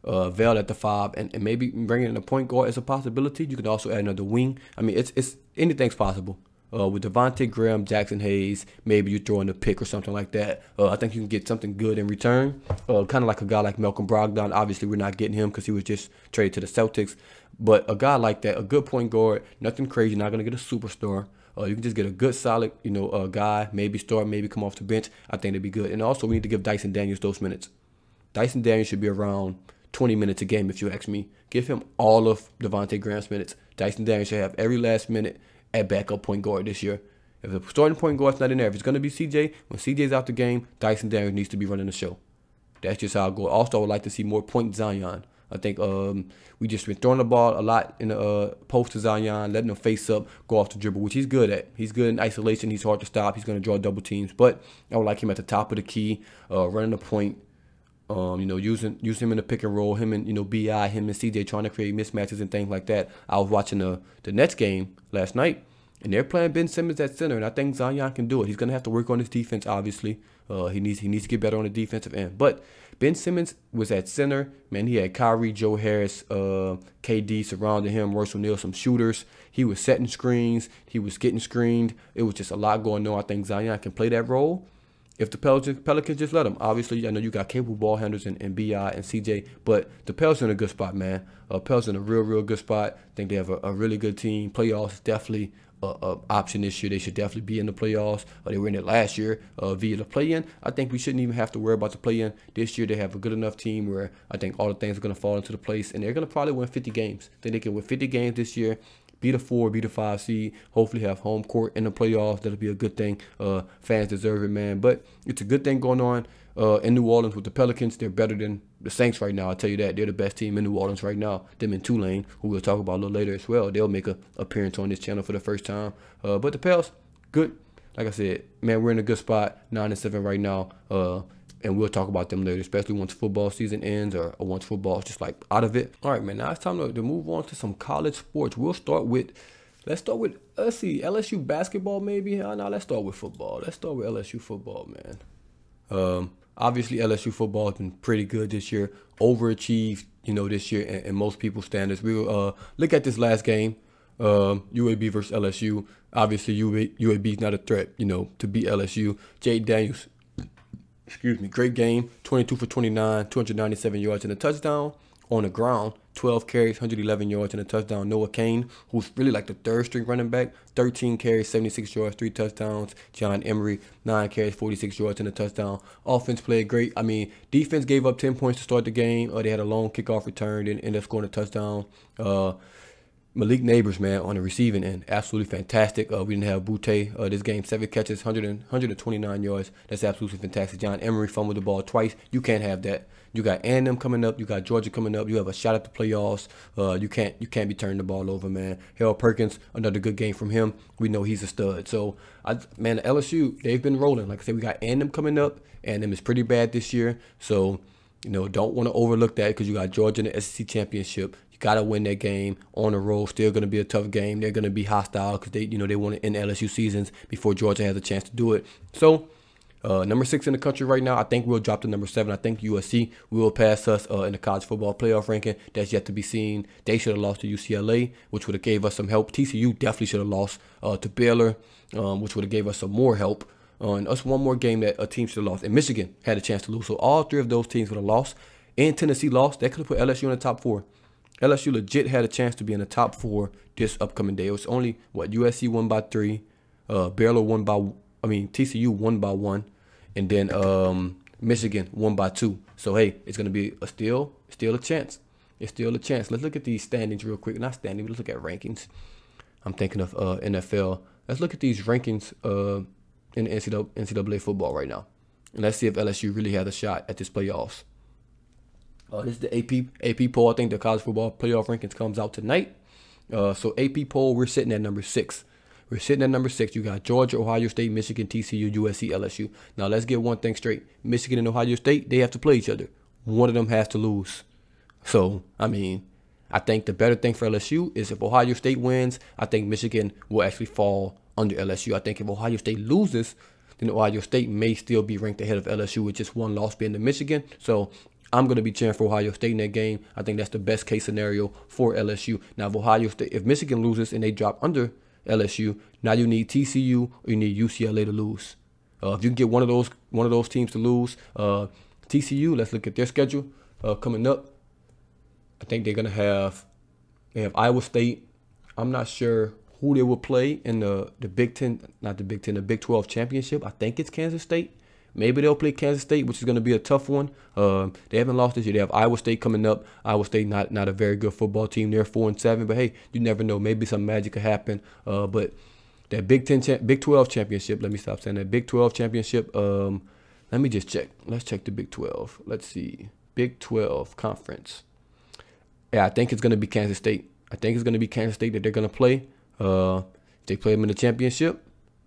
Vail at the 5, and maybe bringing in a point guard is a possibility. You can also add another wing. I mean, it's anything's possible. With Devontae Graham, Jackson Hayes, maybe you throw in a pick or something like that. I think you can get something good in return. Kind of like a guy like Malcolm Brogdon. Obviously, we're not getting him because he was just traded to the Celtics. But a guy like that, a good point guard, nothing crazy, not going to get a superstar. You can just get a good, solid, guy, maybe start, maybe come off the bench. I think it'd be good. And also, we need to give Dyson Daniels those minutes. Dyson Daniels should be around 20 minutes a game, if you ask me. Give him all of Devontae Graham's minutes. Dyson Daniels should have every last minute at backup point guard this year. If the starting point guard's not in there, if it's going to be CJ, when CJ's out the game, Dyson Daniels needs to be running the show. That's just how I go. Also, I would like to see more point Zion. I think we just been throwing the ball a lot in the post to Zion, letting him face up, go off the dribble, which he's good at. He's good in isolation. He's hard to stop. He's going to draw double teams. But I would like him at the top of the key, running the point. Using him in the pick and roll, him and BI, him and CJ trying to create mismatches and things like that. I was watching the Nets game last night, and they're playing Ben Simmons at center, and I think Zion can do it. He's gonna have to work on his defense, obviously. He needs to get better on the defensive end. But Ben Simmons was at center, man. He had Kyrie, Joe Harris, KD surrounding him, Royce O'Neal, some shooters. He was setting screens. He was getting screened. It was just a lot going on. I think Zion can play that role if the Pelicans just let him. Obviously, I know you got capable ball handlers in BI and CJ, but the Pels are in a good spot, man. Pels in a real good spot. I think they have a really good team. Playoffs definitely an option this year. They should definitely be in the playoffs. They were in it last year via the play-in. I think we shouldn't even have to worry about the play-in. This year they have a good enough team where I think all the things are going to fall into the place, and they're going to probably win 50 games. I think they can win 50 games this year. Be the 4, be the 5 seed. Hopefully have home court in the playoffs. That'll be a good thing. Fans deserve it, man. But it's a good thing going on in New Orleans with the Pelicans. They're better than the Saints right now. I'll tell you that. They're the best team in New Orleans right now. Them in Tulane, who we'll talk about a little later as well. They'll make an appearance on this channel for the first time. But the Pels, good. Like I said, man, we're in a good spot. 9-7 right now. And we'll talk about them later, especially once football season ends or once football's just out of it. All right, man, now it's time to move on to some college sports. Let's start with, LSU basketball maybe? No, let's start with football. Let's start with LSU football, man. Obviously, LSU football has been pretty good this year, overachieved, this year in most people's standards. We will look at this last game, UAB versus LSU. Obviously, UAB is not a threat, to beat LSU. Jade Daniels, great game, 22 for 29, 297 yards and a touchdown. On the ground, 12 carries, 111 yards and a touchdown. Noah Kane, who's really like the third string running back, 13 carries, 76 yards, 3 touchdowns. John Emery, 9 carries, 46 yards and a touchdown. Offense played great. I mean, defense gave up 10 points to start the game. They had a long kickoff return and ended up scoring a touchdown. Malik Neighbors, man, on the receiving end, absolutely fantastic. We didn't have Butte this game, 7 catches, 129 yards. That's absolutely fantastic. John Emery fumbled the ball twice. You can't have that. You got A&M coming up. You got Georgia coming up. You have a shot at the playoffs. You can't be turning the ball over, man. Harold Perkins, another good game from him. We know he's a stud. So, man, LSU, they've been rolling. Like I said, we got A&M coming up. A&M is pretty bad this year. So, don't want to overlook that because you got Georgia in the SEC championship. Got to win that game on the road. Still going to be a tough game. They're going to be hostile because they want to end LSU seasons before Georgia has a chance to do it. So Number 6 in the country right now. I think we'll drop to number 7. I think USC will pass us in the college football playoff ranking. That's yet to be seen. They should have lost to UCLA, which would have gave us some help. TCU definitely should have lost to Baylor, which would have gave us some more help. And us one more game that a team should have lost. And Michigan had a chance to lose. So all 3 of those teams would have lost. And Tennessee lost. That could have put LSU in the top 4. LSU legit had a chance to be in the top 4 this upcoming day. It was only, USC won by 3. Baylor won by, TCU won by 1. And then Michigan won by 2. So, hey, it's going to be still a chance. It's still a chance. Let's look at these standings real quick. Not standings, let's look at rankings. I'm thinking of NFL. Let's look at these rankings in the NCAA football right now. And let's see if LSU really has a shot at this playoffs. This is the AP poll. I think the college football playoff rankings comes out tonight. So AP poll, we're sitting at number 6. We're sitting at number 6. You got Georgia, Ohio State, Michigan, TCU, USC, LSU. Now let's get one thing straight. Michigan and Ohio State, they have to play each other. One of them has to lose. So, I think the better thing for LSU is if Ohio State wins, I think Michigan will actually fall under LSU. I think if Ohio State loses, then Ohio State may still be ranked ahead of LSU with just one loss being to Michigan. So I'm going to be cheering for Ohio State in that game. I think that's the best case scenario for LSU. Now, if Michigan loses and they drop under LSU, now you need TCU or you need UCLA to lose. If you can get one of those teams to lose, TCU, let's look at their schedule coming up. I think they have Iowa State. I'm not sure who they will play in the Big 12 championship. I think it's Kansas State. Maybe they'll play Kansas State, which is going to be a tough one. They haven't lost this year. They have Iowa State coming up. Iowa State not a very good football team. They're 4-7, but hey, you never know. Maybe some magic could happen. But that Big 12 championship. Let me stop saying that Big 12 championship. Let me just check. Let's check the Big 12. Let's see. Big 12 conference. Yeah, I think it's going to be Kansas State. I think it's going to be Kansas State that they're going to play. They play them in the championship.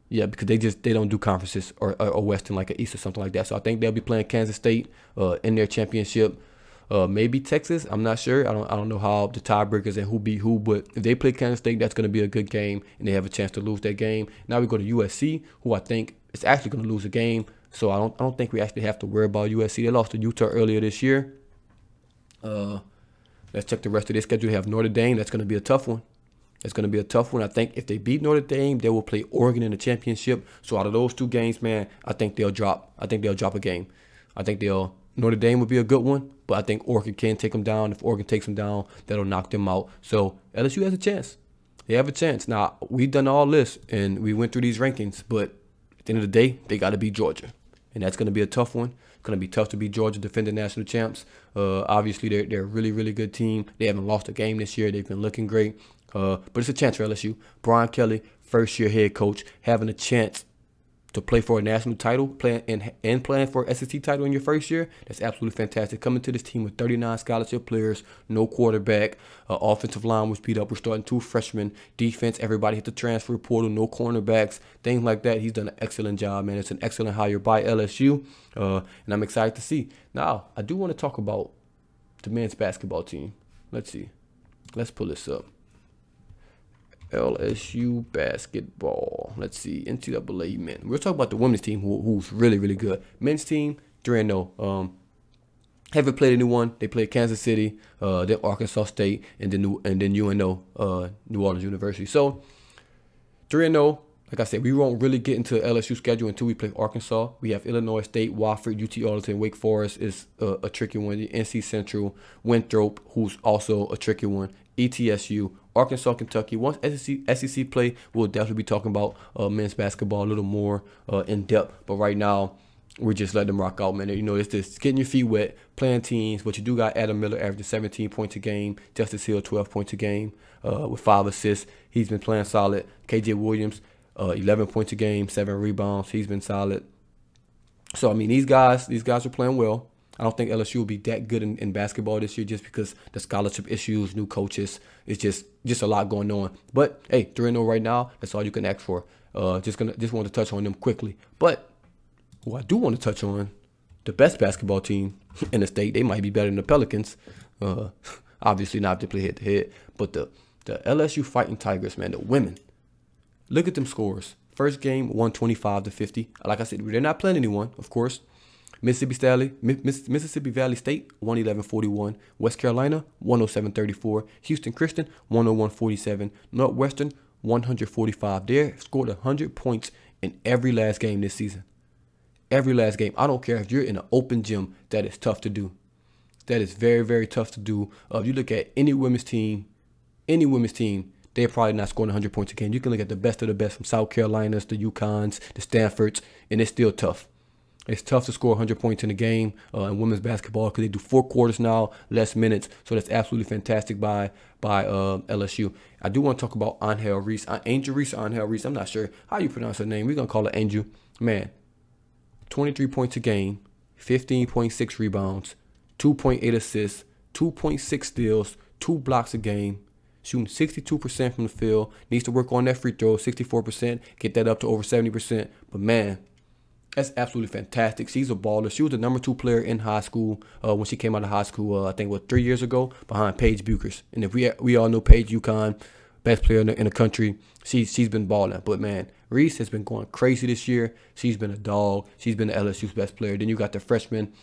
Yeah, because they don't do conferences or Western like an East or something like that. So I think they'll be playing Kansas State in their championship. Maybe Texas. I'm not sure. I don't know how the tiebreakers and who beat who. But if they play Kansas State, that's going to be a good game, and they have a chance to lose that game. Now we go to USC, who I think is actually going to lose a game. So I don't think we actually have to worry about USC. They lost to Utah earlier this year. Let's check the rest of their schedule. They have Notre Dame. That's going to be a tough one. It's going to be a tough one. I think if they beat Notre Dame, they will play Oregon in the championship. So out of those 2 games, man, I think they'll drop. I think they'll drop a game. I think Notre Dame would be a good one, but I think Oregon can take them down. If Oregon takes them down, that'll knock them out. So LSU has a chance. They have a chance. Now, we've done all this, and we went through these rankings, but at the end of the day, they got to beat Georgia. And that's going to be a tough one. It's going to be tough to beat Georgia, defending national champs. Obviously, they're a really, really good team. They haven't lost a game this year. They've been looking great. But it's a chance for LSU. Brian Kelly, first-year head coach, having a chance to play for a national title, playing for an SEC title in your first year. That's absolutely fantastic. Coming to this team with 39 scholarship players, no quarterback, offensive line was beat up. We're starting 2 freshmen. Defense, everybody hit the transfer portal, no cornerbacks, things like that. He's done an excellent job, man. It's an excellent hire by LSU, and I'm excited to see. Now, I do want to talk about the men's basketball team. Let's see. Let's pull this up. LSU basketball. Let's see. NCAA men. We're talking about the women's team, who's really, really good. Men's team, 3-0. Haven't played anyone. They played Kansas City, then Arkansas State, and then UNO, New Orleans University. So 3-0. Like I said, we won't really get into LSU schedule until we play Arkansas. We have Illinois State, Wofford, UT Arlington, Wake Forest is a tricky one. The NC Central, Winthrop, who's also a tricky one. ETSU, Arkansas, Kentucky. Once SEC play, we'll definitely be talking about men's basketball a little more in depth. But right now, we're just letting them rock out, man. You know, it's just getting your feet wet, playing teams. But you do got Adam Miller averaging 17 points a game. Justice Hill, 12 points a game with 5 assists. He's been playing solid. KJ Williams, 11 points a game, 7 rebounds. He's been solid. So, I mean, these guys are playing well. I don't think LSU will be that good in basketball this year just because the scholarship issues, new coaches. It's just a lot going on. But, hey, 3-0 right now, that's all you can ask for. Just want to touch on them quickly. But who I do want to touch on, the best basketball team in the state, they might be better than the Pelicans. Obviously not if they play head-to-head. But the LSU Fighting Tigers, man, the women. Look at them scores. First game, 125-50. Like I said, they're not playing anyone, of course. Mississippi Valley State, 111-41. West Carolina, 107-34. Houston Christian, 101-47. Northwestern, 145. They scored 100 points in every last game this season. Every last game. I don't care if you're in an open gym, that is tough to do. That is very, very tough to do. If you look at any women's team, they're probably not scoring 100 points a game. You can look at the best of the best from South Carolinas, the UConns, the Stanfords, and it's still tough. It's tough to score 100 points in a game in women's basketball because they do 4 quarters now, less minutes. So that's absolutely fantastic by LSU. I do want to talk about Angel Reese. Angel Reese or Angel Reese. I'm not sure how you pronounce her name. We're going to call her Angel. Man, 23 points a game, 15.6 rebounds, 2.8 assists, 2.6 steals, 2 blocks a game. Shooting 62% from the field. Needs to work on that free throw, 64%. Get that up to over 70%. But, man, that's absolutely fantastic. She's a baller. She was the number 2 player in high school when she came out of high school, I think, 3 years ago, behind Paige Buchers. And if we all know Paige, UConn, best player in the country, she's been balling. But, man, Reese has been going crazy this year. She's been a dog. She's been the LSU's best player. Then you got the freshman,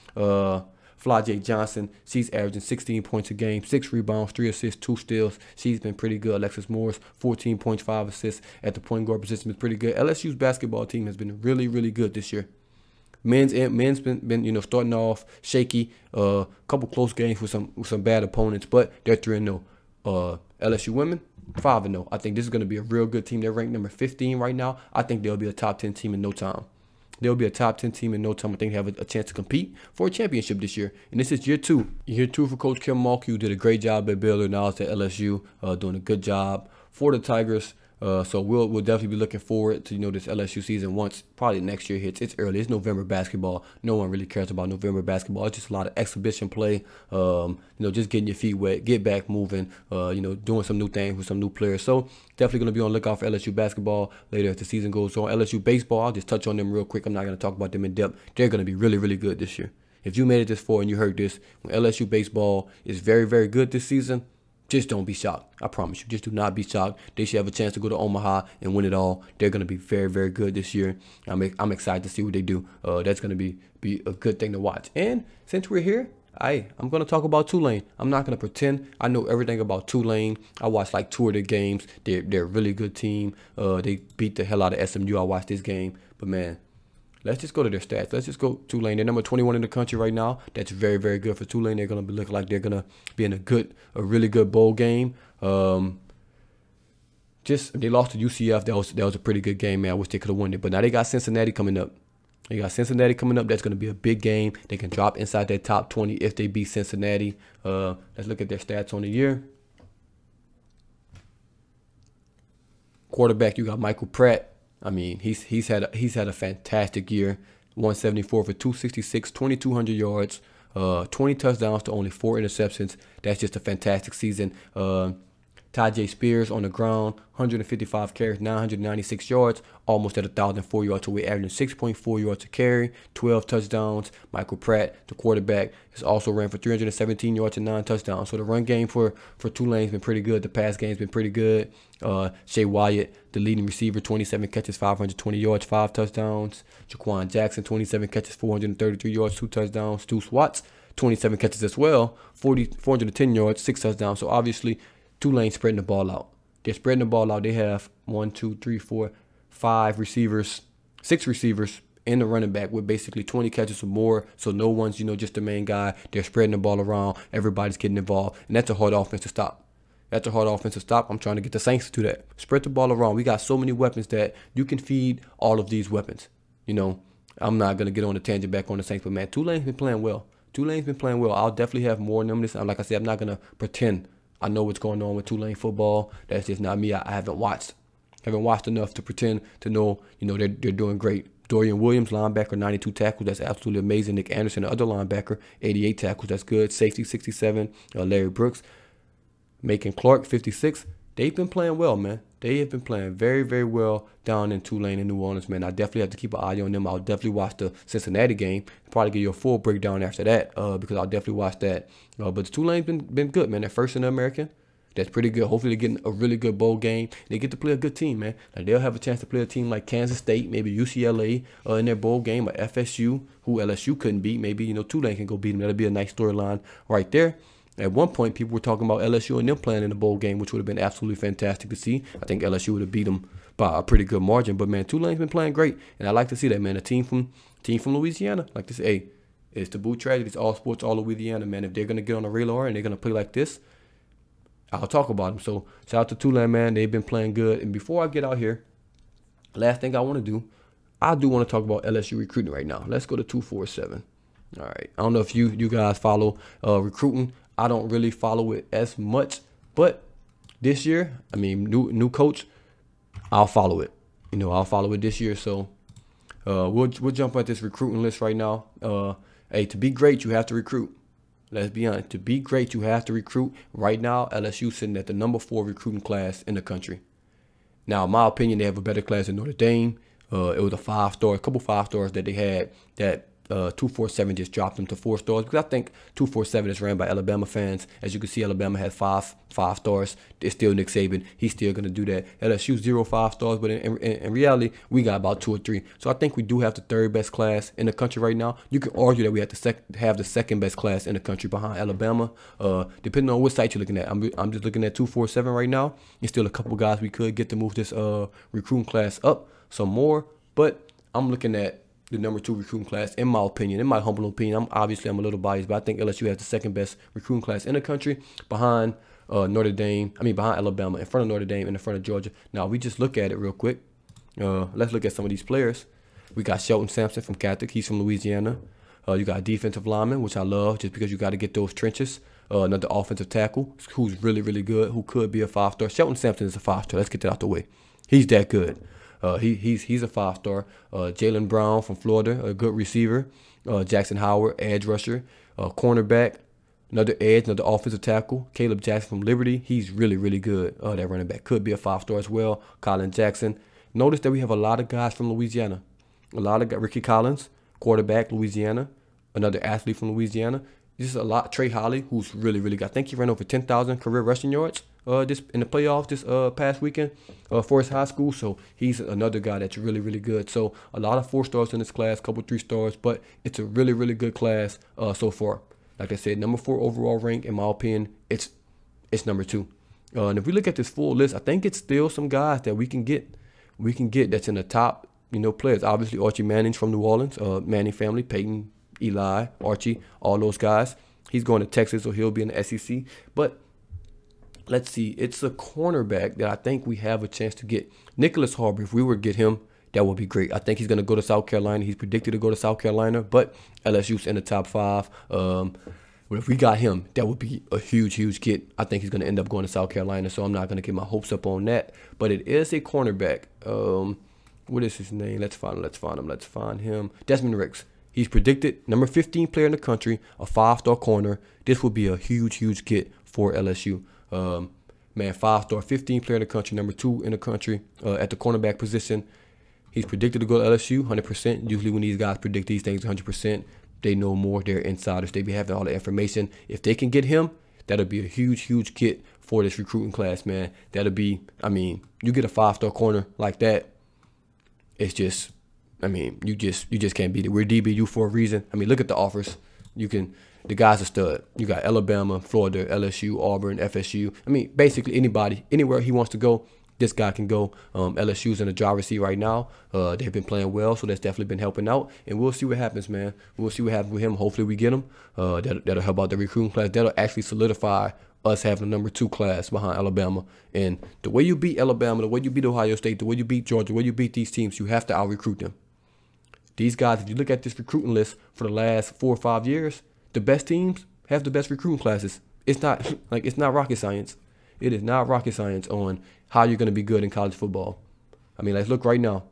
Flajay Johnson. She's averaging 16 points a game, 6 rebounds, 3 assists, 2 steals. She's been pretty good. Alexis Morris, 14.5 assists at the point guard position, is pretty good. LSU's basketball team has been really, really good this year. Men's been starting off shaky. Couple close games with some bad opponents, but they're 3-0. LSU women, 5-0. I think this is going to be a real good team. They're ranked number 15 right now. I think they'll be a top 10 team in no time. They'll be a top 10 team in no time. I think they have a chance to compete for a championship this year. And this is year 2. Year 2 for Coach Kim Mulkey, who did a great job at Baylor. Now it's at LSU, doing a good job for the Tigers. So we'll definitely be looking forward to this LSU season once probably next year hits. It's early. It's November basketball. No one really cares about November basketball. It's just a lot of exhibition play. Just getting your feet wet, get back moving. Doing some new things with some new players. So definitely going to be on the lookout for LSU basketball later as the season goes on. LSU baseball, I'll just touch on them real quick. I'm not going to talk about them in depth. They're going to be really, really good this year. If you made it this far and you heard this, when LSU baseball is very, very good this season, just don't be shocked. I promise you. Just do not be shocked. They should have a chance to go to Omaha and win it all. They're going to be very, very good this year. I'm excited to see what they do. That's going to be a good thing to watch. And since we're here, I'm going to talk about Tulane. I'm not going to pretend I know everything about Tulane. I watched like 2 of their games. They're a really good team. They beat the hell out of SMU. I watched this game. But, man, let's just go to their stats. Let's just go Tulane. They're number 21 in the country right now. That's very, very good for Tulane. They're going to be looking like they're going to be in a really good bowl game. They lost to UCF. That was a pretty good game, man. I wish they could have won it. But now they got Cincinnati coming up. That's going to be a big game. They can drop inside their top 20 if they beat Cincinnati. Let's look at their stats on the year. Quarterback, you got Michael Pratt. I mean, he's had a fantastic year. 174 for 266, 2,200 yards, 20 touchdowns to only 4 interceptions. That's just a fantastic season. Tajay Spears on the ground, 155 carries, 996 yards, almost at 1,004 yards away, averaging 6.4 yards a carry, 12 touchdowns. Michael Pratt, the quarterback, has also ran for 317 yards and 9 touchdowns. So the run game for Tulane's been pretty good. The pass game's been pretty good. Shea Wyatt, the leading receiver, 27 catches, 520 yards, 5 touchdowns. Jaquan Jackson, 27 catches, 433 yards, 2 touchdowns. Deuce Watts, 27 catches as well, 410 yards, 6 touchdowns. So obviously, Tulane spreading the ball out. They're spreading the ball out. They have 5 receivers, 6 receivers in the running back with basically 20 catches or more. So no one's, just the main guy. They're spreading the ball around. Everybody's getting involved. And that's a hard offense to stop. I'm trying to get the Saints to do that. Spread the ball around. We got so many weapons that you can feed all of these weapons. I'm not going to get on a tangent back on the Saints, but, man, Tulane's been playing well. I'll definitely have more numbers. Like I said, I'm not going to pretend I know what's going on with Tulane football. That's just not me. I haven't watched enough to pretend to know, they're doing great. Dorian Williams, linebacker, 92 tackles. That's absolutely amazing. Nick Anderson, the other linebacker, 88 tackles. That's good. Safety, 67. Larry Brooks. Macon Clark, 56. They've been playing well, man. They have been playing very, very well down in Tulane and New Orleans, man. I definitely have to keep an eye on them. I'll definitely watch the Cincinnati game. Probably give you a full breakdown after that because I'll definitely watch that. But Tulane's been good, man. They're first in the American. That's pretty good. Hopefully they're getting a really good bowl game. They get to play a good team, man. Like they'll have a chance to play a team like Kansas State, maybe UCLA in their bowl game, or FSU, who LSU couldn't beat. Maybe, you know, Tulane can go beat them. That'll be a nice storyline right there. At one point, people were talking about LSU and them playing in the bowl game, which would have been absolutely fantastic to see. I think LSU would have beat them by a pretty good margin. But, man, Tulane's been playing great, and I like to see that, man. A team from Louisiana, like to say, hey, it's Daboot Tragedies, all sports, all Louisiana, man. If they're going to get on the radar and they're going to play like this, I'll talk about them. So, shout out to Tulane, man. They've been playing good. And before I get out here, last thing I want to do, I do want to talk about LSU recruiting right now. Let's go to 247. All right. I don't know if you guys follow recruiting. I don't really follow it as much, but this year, I mean, new coach, I'll follow it. You know, I'll follow it this year. So we'll jump at this recruiting list right now. Hey, to be great, you have to recruit. Let's be honest. To be great, you have to recruit. Right now, LSU sitting at the number 4 recruiting class in the country. Now, in my opinion, they have a better class than Notre Dame. It was a 5-star, a couple 5-stars that they had that 247 just dropped them to 4 stars, because I think 247 is ran by Alabama fans. As you can see, Alabama has five stars. It's still Nick Saban. He's still going to do that. LSU 0 5 stars, but in reality, we got about 2 or 3. So I think we do have the 3rd best class in the country right now. You can argue that we have to have the 2nd best class in the country behind Alabama, depending on what site you're looking at. I'm just looking at 247 right now. There's still a couple guys we could get to move this recruiting class up some more, but I'm looking at the number 2 recruiting class, in my opinion, in my humble opinion. I'm a little biased, but I think LSU has the 2nd best recruiting class in the country, behind behind Alabama, in front of Notre Dame, and in front of Georgia. Now, we just look at it real quick. Let's look at some of these players. We got Shelton Sampson from Catholic. He's from Louisiana. You got a defensive lineman, which I love, just because you got to get those trenches. Another offensive tackle who's really, really good, who could be a 5-star. Shelton Sampson is a 5-star. Let's get that out the way. He's that good. He's a 5-star. Jalen Brown from Florida, a good receiver. Jackson Howard, edge rusher. Cornerback, another edge, another offensive tackle. Caleb Jackson from Liberty, he's really, really good. That running back could be a 5-star as well. Colin Jackson. Notice that we have a lot of guys from Louisiana. Ricky Collins, quarterback, Louisiana. Another athlete from Louisiana. Just a lot. Trey Holly, who's really, really good. I think he ran over 10,000 career rushing yards this in the playoffs this past weekend for his high school. So he's another guy that's really, really good. So a lot of 4 stars in this class, couple 3 stars, but it's a really, really good class so far. Like I said, number 4 overall rank, in my opinion, it's number 2. And if we look at this full list, I think it's still some guys that we can get that's in the top, players. Obviously, Archie Manning's from New Orleans, Manning family, Peyton, Eli, Archie, all those guys. He's going to Texas, so he'll be in the SEC. But let's see, it's a cornerback that I think we have a chance to get. Nicholas Harbor, if we were to get him, that would be great. I think he's going to go to South Carolina. He's predicted to go to South Carolina, but LSU's in the top 5. But if we got him, that would be a huge, huge get. I think he's going to end up going to South Carolina, so I'm not going to get my hopes up on that. But it is a cornerback. What is his name? Let's find him. Desmond Ricks. He's predicted number 15 player in the country, a 5-star corner. This would be a huge, huge get for LSU. 5-star, 15 player in the country, number 2 in the country at the cornerback position. He's predicted to go to LSU, 100%. Usually when these guys predict these things 100%, they know more. They're insiders. They be having all the information. If they can get him, that'll be a huge, huge get for this recruiting class, man. That'll be, you get a 5-star corner like that, it's just, you just can't beat it. We're DBU for a reason. Look at the offers. The guy's a stud. You got Alabama, Florida, LSU, Auburn, FSU. Basically anybody, anywhere he wants to go, this guy can go. LSU's in the driver's seat right now. They've been playing well, so that's definitely been helping out. And we'll see what happens, man. We'll see what happens with him. Hopefully we get him. That'll help out the recruiting class. That'll actually solidify us having a number 2 class behind Alabama. And the way you beat Alabama, the way you beat Ohio State, the way you beat Georgia, the way you beat these teams, you have to out-recruit them. These guys, if you look at this recruiting list for the last 4 or 5 years, the best teams have the best recruiting classes. It's not rocket science. It is not rocket science on how you're going to be good in college football. Let's look right now.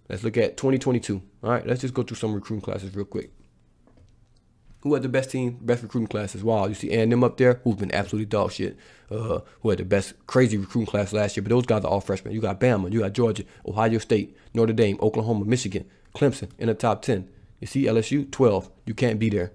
Let's look at 2022. All right, let's just go through some recruiting classes real quick. Who had the best team, best recruiting classes? Wow, you see A&M up there, who's been absolutely dog shit. Who had the best crazy recruiting class last year, but those guys are all freshmen. You got Bama, you got Georgia, Ohio State, Notre Dame, Oklahoma, Michigan, Clemson in the top 10. You see LSU, 12. You can't be there.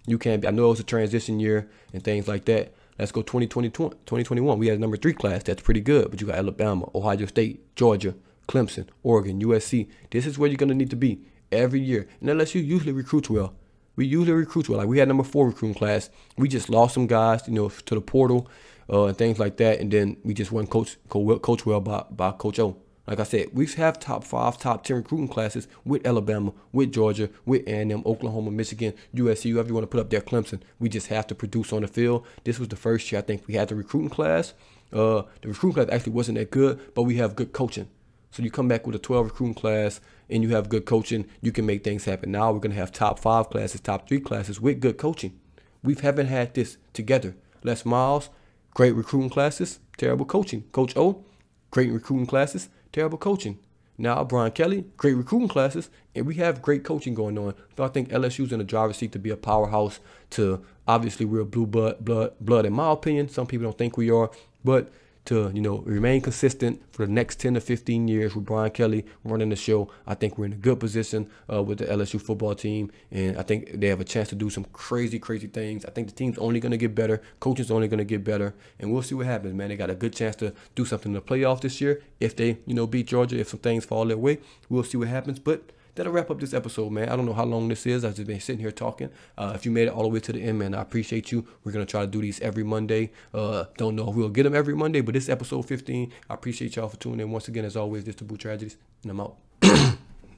You can't be. I know it was a transition year and things like that, Let's go 2021. We had a number 3 class. That's pretty good. But you got Alabama, Ohio State, Georgia, Clemson, Oregon, USC. This is where you're going to need to be every year. And LSU usually recruits well. We usually recruit well. Like, we had number 4 recruiting class. We just lost some guys, to the portal and things like that. And then we just weren't coached well by Coach O. Like I said, we have top 5, top 10 recruiting classes with Alabama, with Georgia, with A&M, Oklahoma, Michigan, USC, whoever you want to put up there, Clemson. We just have to produce on the field. This was the first year I think we had the recruiting class. The recruiting class actually wasn't that good, but we have good coaching. So you come back with a 12 recruiting class and you have good coaching, you can make things happen. Now we're going to have top 5 classes, top 3 classes with good coaching. We haven't had this together. Les Miles, great recruiting classes, terrible coaching. Coach O, great recruiting classes, terrible coaching. Now Brian Kelly, great recruiting classes, and we have great coaching going on. So I think LSU's in the driver's seat to be a powerhouse. To obviously we're a blue blood in my opinion. Some people don't think we are, but to remain consistent for the next 10 to 15 years with Brian Kelly running the show, I think we're in a good position with the LSU football team, and I think they have a chance to do some crazy things. I think the team's only going to get better, coaching's only going to get better, and we'll see what happens, man. They got a good chance to do something in the playoffs this year if they beat Georgia. If some things fall their way, we'll see what happens. But that'll wrap up this episode, man. I don't know how long this is. I've just been sitting here talking. If you made it all the way to the end, man, I appreciate you. We're going to try to do these every Monday. Don't know if we'll get them every Monday, but this is episode 15. I appreciate y'all for tuning in. Once again, as always, this is Daboot Tragedies, and I'm out.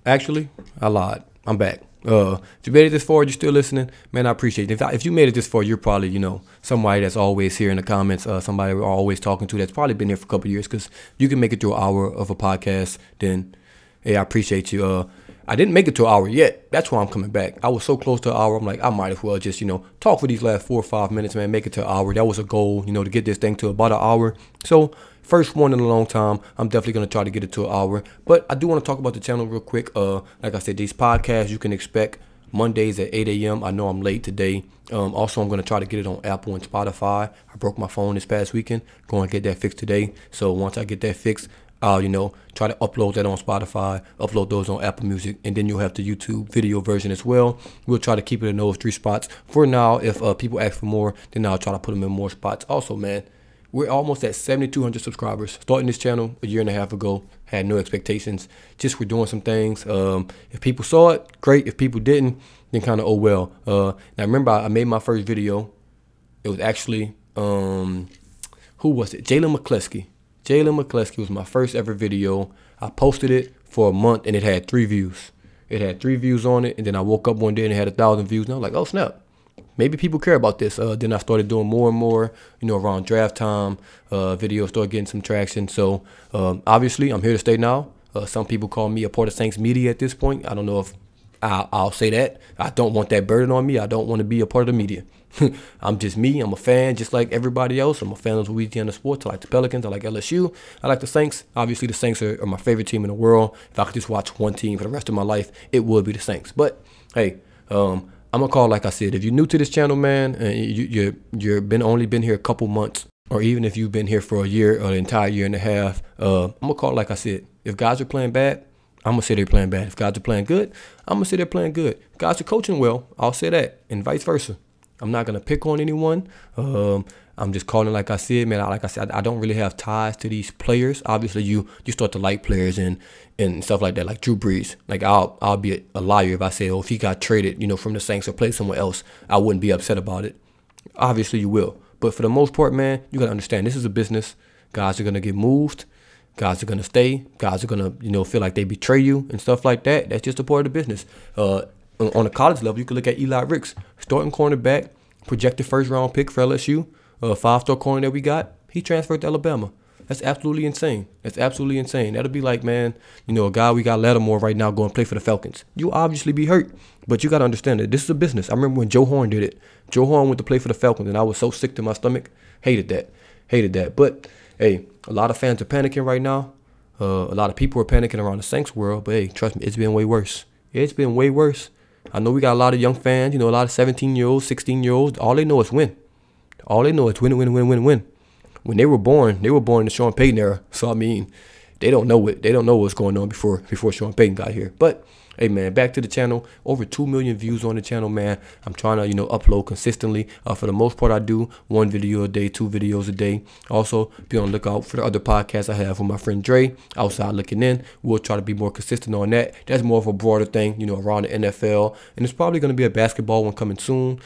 Actually, I lied. I'm back. If you made it this far, you're still listening, man, I appreciate it. If you made it this far, you're probably, somebody that's always here in the comments, somebody we're always talking to that's probably been here for a couple of years, because you can make it through an hour of a podcast, then, hey, I appreciate you. I didn't make it to an hour yet. That's why I'm coming back. I was so close to an hour. I'm like, I might as well just, talk for these last 4 or 5 minutes, man. Make it to an hour. That was a goal, to get this thing to about an hour. So first one in a long time. I'm definitely going to try to get it to an hour. But I do want to talk about the channel real quick. Like I said, these podcasts you can expect Mondays at 8 a.m. I know I'm late today. Also, I'm going to try to get it on Apple and Spotify. I broke my phone this past weekend. Going to get that fixed today. So once I get that fixed, I'll, try to upload that on Spotify, upload those on Apple Music, and then you'll have the YouTube video version as well. We'll try to keep it in those 3 spots. For now, if people ask for more, then I'll try to put them in more spots. Also, man, we're almost at 7,200 subscribers. Starting this channel a year and a half ago, had no expectations. Just we're doing some things. If people saw it, great. If people didn't, then kind of, oh well. Now, remember, I made my first video. It was actually, who was it? Jalen McCleskey. Jalen McCleskey was my first ever video. I posted it for a month and it had 3 views. It had 3 views on it, and then I woke up one day and it had 1,000 views. And I was like, oh snap, maybe people care about this. Then I started doing more and more, around draft time. Videos started getting some traction. So obviously I'm here to stay now. Some people call me a part of Saints media at this point. I don't know if I'll say that. I don't want that burden on me. I don't want to be a part of the media. I'm just me. I'm a fan just like everybody else. I'm a fan of Louisiana sports. I like the Pelicans. I like LSU. I like the Saints. Obviously, the Saints are my favorite team in the world. If I could just watch one team for the rest of my life, it would be the Saints. But, hey, I'm going to call, like I said, if you're new to this channel, man, and you've only been here a couple months, or even if you've been here for a year or an entire year and a half, I'm going to call it like I said. If guys are playing bad, I'm going to say they're playing bad. If guys are playing good, I'm going to say they're playing good. If guys are coaching well, I'll say that, and vice versa. I'm not going to pick on anyone. I'm just calling, like I said, man, like I said, I don't really have ties to these players. Obviously, you start to like players and stuff like that, like Drew Brees. Like, I'll be a liar if I say, oh, if he got traded, from the Saints or played somewhere else, I wouldn't be upset about it. Obviously, you will. But for the most part, man, you got to understand, this is a business. Guys are going to get moved. Guys are going to stay. Guys are going to, feel like they betray you and stuff like that. That's just a part of the business. On a college level, you can look at Eli Ricks, starting cornerback, projected first-round pick for LSU, 5-star corner that we got. He transferred to Alabama. That's absolutely insane. That's absolutely insane. That'll be like, man, a guy we got Lattimore right now going to play for the Falcons. You'll obviously be hurt, but you got to understand that this is a business. I remember when Joe Horn did it. Joe Horn went to play for the Falcons, and I was so sick to my stomach. Hated that. But, hey, a lot of fans are panicking right now. A lot of people are panicking around the Saints world, but, hey, trust me, it's been way worse. It's been way worse. I know we got a lot of young fans, a lot of 17-year-olds, 16-year-olds. All they know is win. All they know is win. When they were born in the Sean Payton era. So, I mean, they don't know what's going on before Sean Payton got here. But, Hey, man, back to the channel. Over 2 million views on the channel, man. I'm trying to, upload consistently. For the most part, I do 1 video a day, 2 videos a day. Also, be on the lookout for the other podcasts I have with my friend Dre, Outside Looking In. We'll try to be more consistent on that. That's more of a broader thing, around the NFL. And it's probably going to be a basketball one coming soon.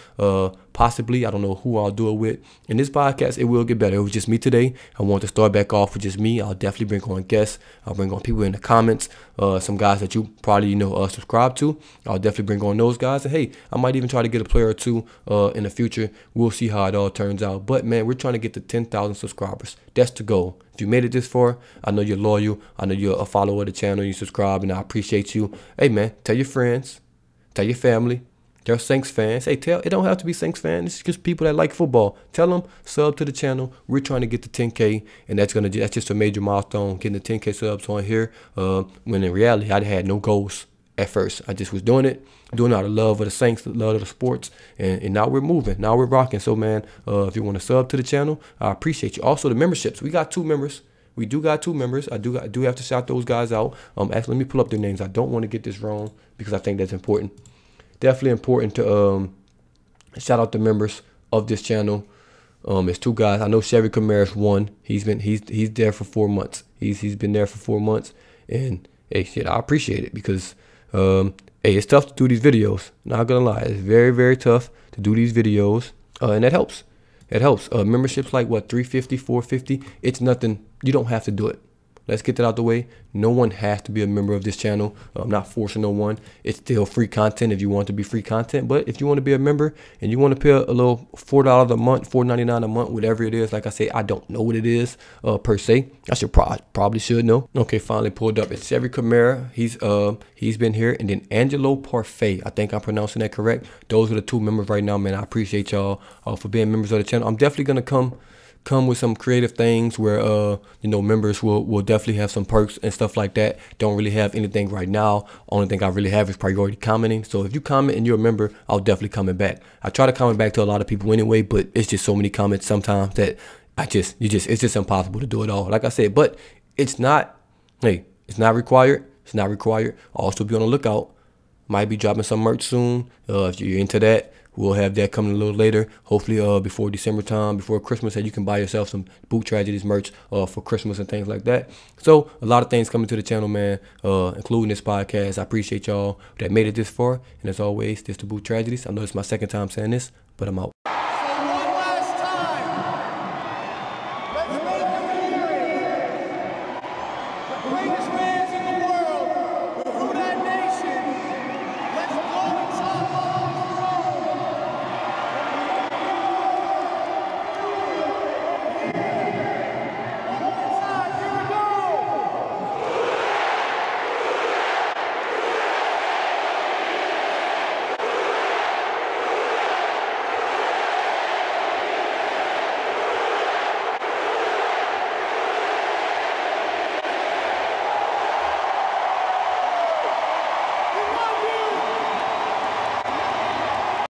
Possibly. I don't know who I'll do it with. In this podcast, it will get better. It was just me today. I want to start back off with just me. I'll definitely bring on guests. I'll bring on people in the comments. Some guys that you probably, subscribe to. I'll definitely bring on those guys. And hey, I might even try to get a player or two in the future. We'll see how it all turns out. But man, we're trying to get to 10,000 subscribers. That's the goal. If you made it this far, I know you're loyal. I know you're a follower of the channel. You subscribe, and I appreciate you. Hey man, tell your friends, tell your family. They're Saints fans. Hey, it don't have to be Saints fans. It's just people that like football. Tell them, sub to the channel. We're trying to get to 10K, and that's just a major milestone, getting the 10K subs on here. When in reality, I had no goals at first. I just was doing it out of love of the Saints, love of the sports, and now we're moving. Now we're rocking. So, man, if you want to sub to the channel, I appreciate you. Also, the memberships. We got 2 members. We do got 2 members. I do have to shout those guys out. Actually, let me pull up their names. I don't want to get this wrong because I think that's important. Definitely important to shout out the members of this channel. It's 2 guys. I know Chevy Kamara's one. He's there for 4 months. He's been there for 4 months, and hey, shit, I appreciate it because hey, it's tough to do these videos. Not gonna lie, it's very, very tough to do these videos, and that helps. It helps. Memberships like what, $350, $450. It's nothing. You don't have to do it. Let's get that out the way. No one has to be a member of this channel. I'm not forcing no one. It's still free content if you want to be free content. But if you want to be a member and you want to pay a little $4 a month, $4.99 a month, whatever it is, like I say, I don't know what it is per se. I should probably should know. Okay, finally pulled up. It's Chevy Kamara. He's been here, and then Angelo Parfait. I think I'm pronouncing that correct. Those are the 2 members right now, man. I appreciate y'all for being members of the channel. I'm definitely gonna come with some creative things where members will definitely have some perks and stuff like that. Don't really have anything right now. Only thing I really have is priority commenting. So if you comment and you're a member, I'll definitely comment back. I try to comment back to a lot of people anyway, but it's just so many comments sometimes that it's just impossible to do it all. Like I said, but it's not required. It's not required. Also be on the lookout. Might be dropping some merch soon. If you're into that, we'll have that coming a little later. Hopefully before December time, before Christmas, that you can buy yourself some Daboot Tragedies merch for Christmas and things like that. So a lot of things coming to the channel, man, including this podcast. I appreciate y'all that made it this far. And as always, this Daboot Tragedies. I know it's my second time saying this, but I'm out.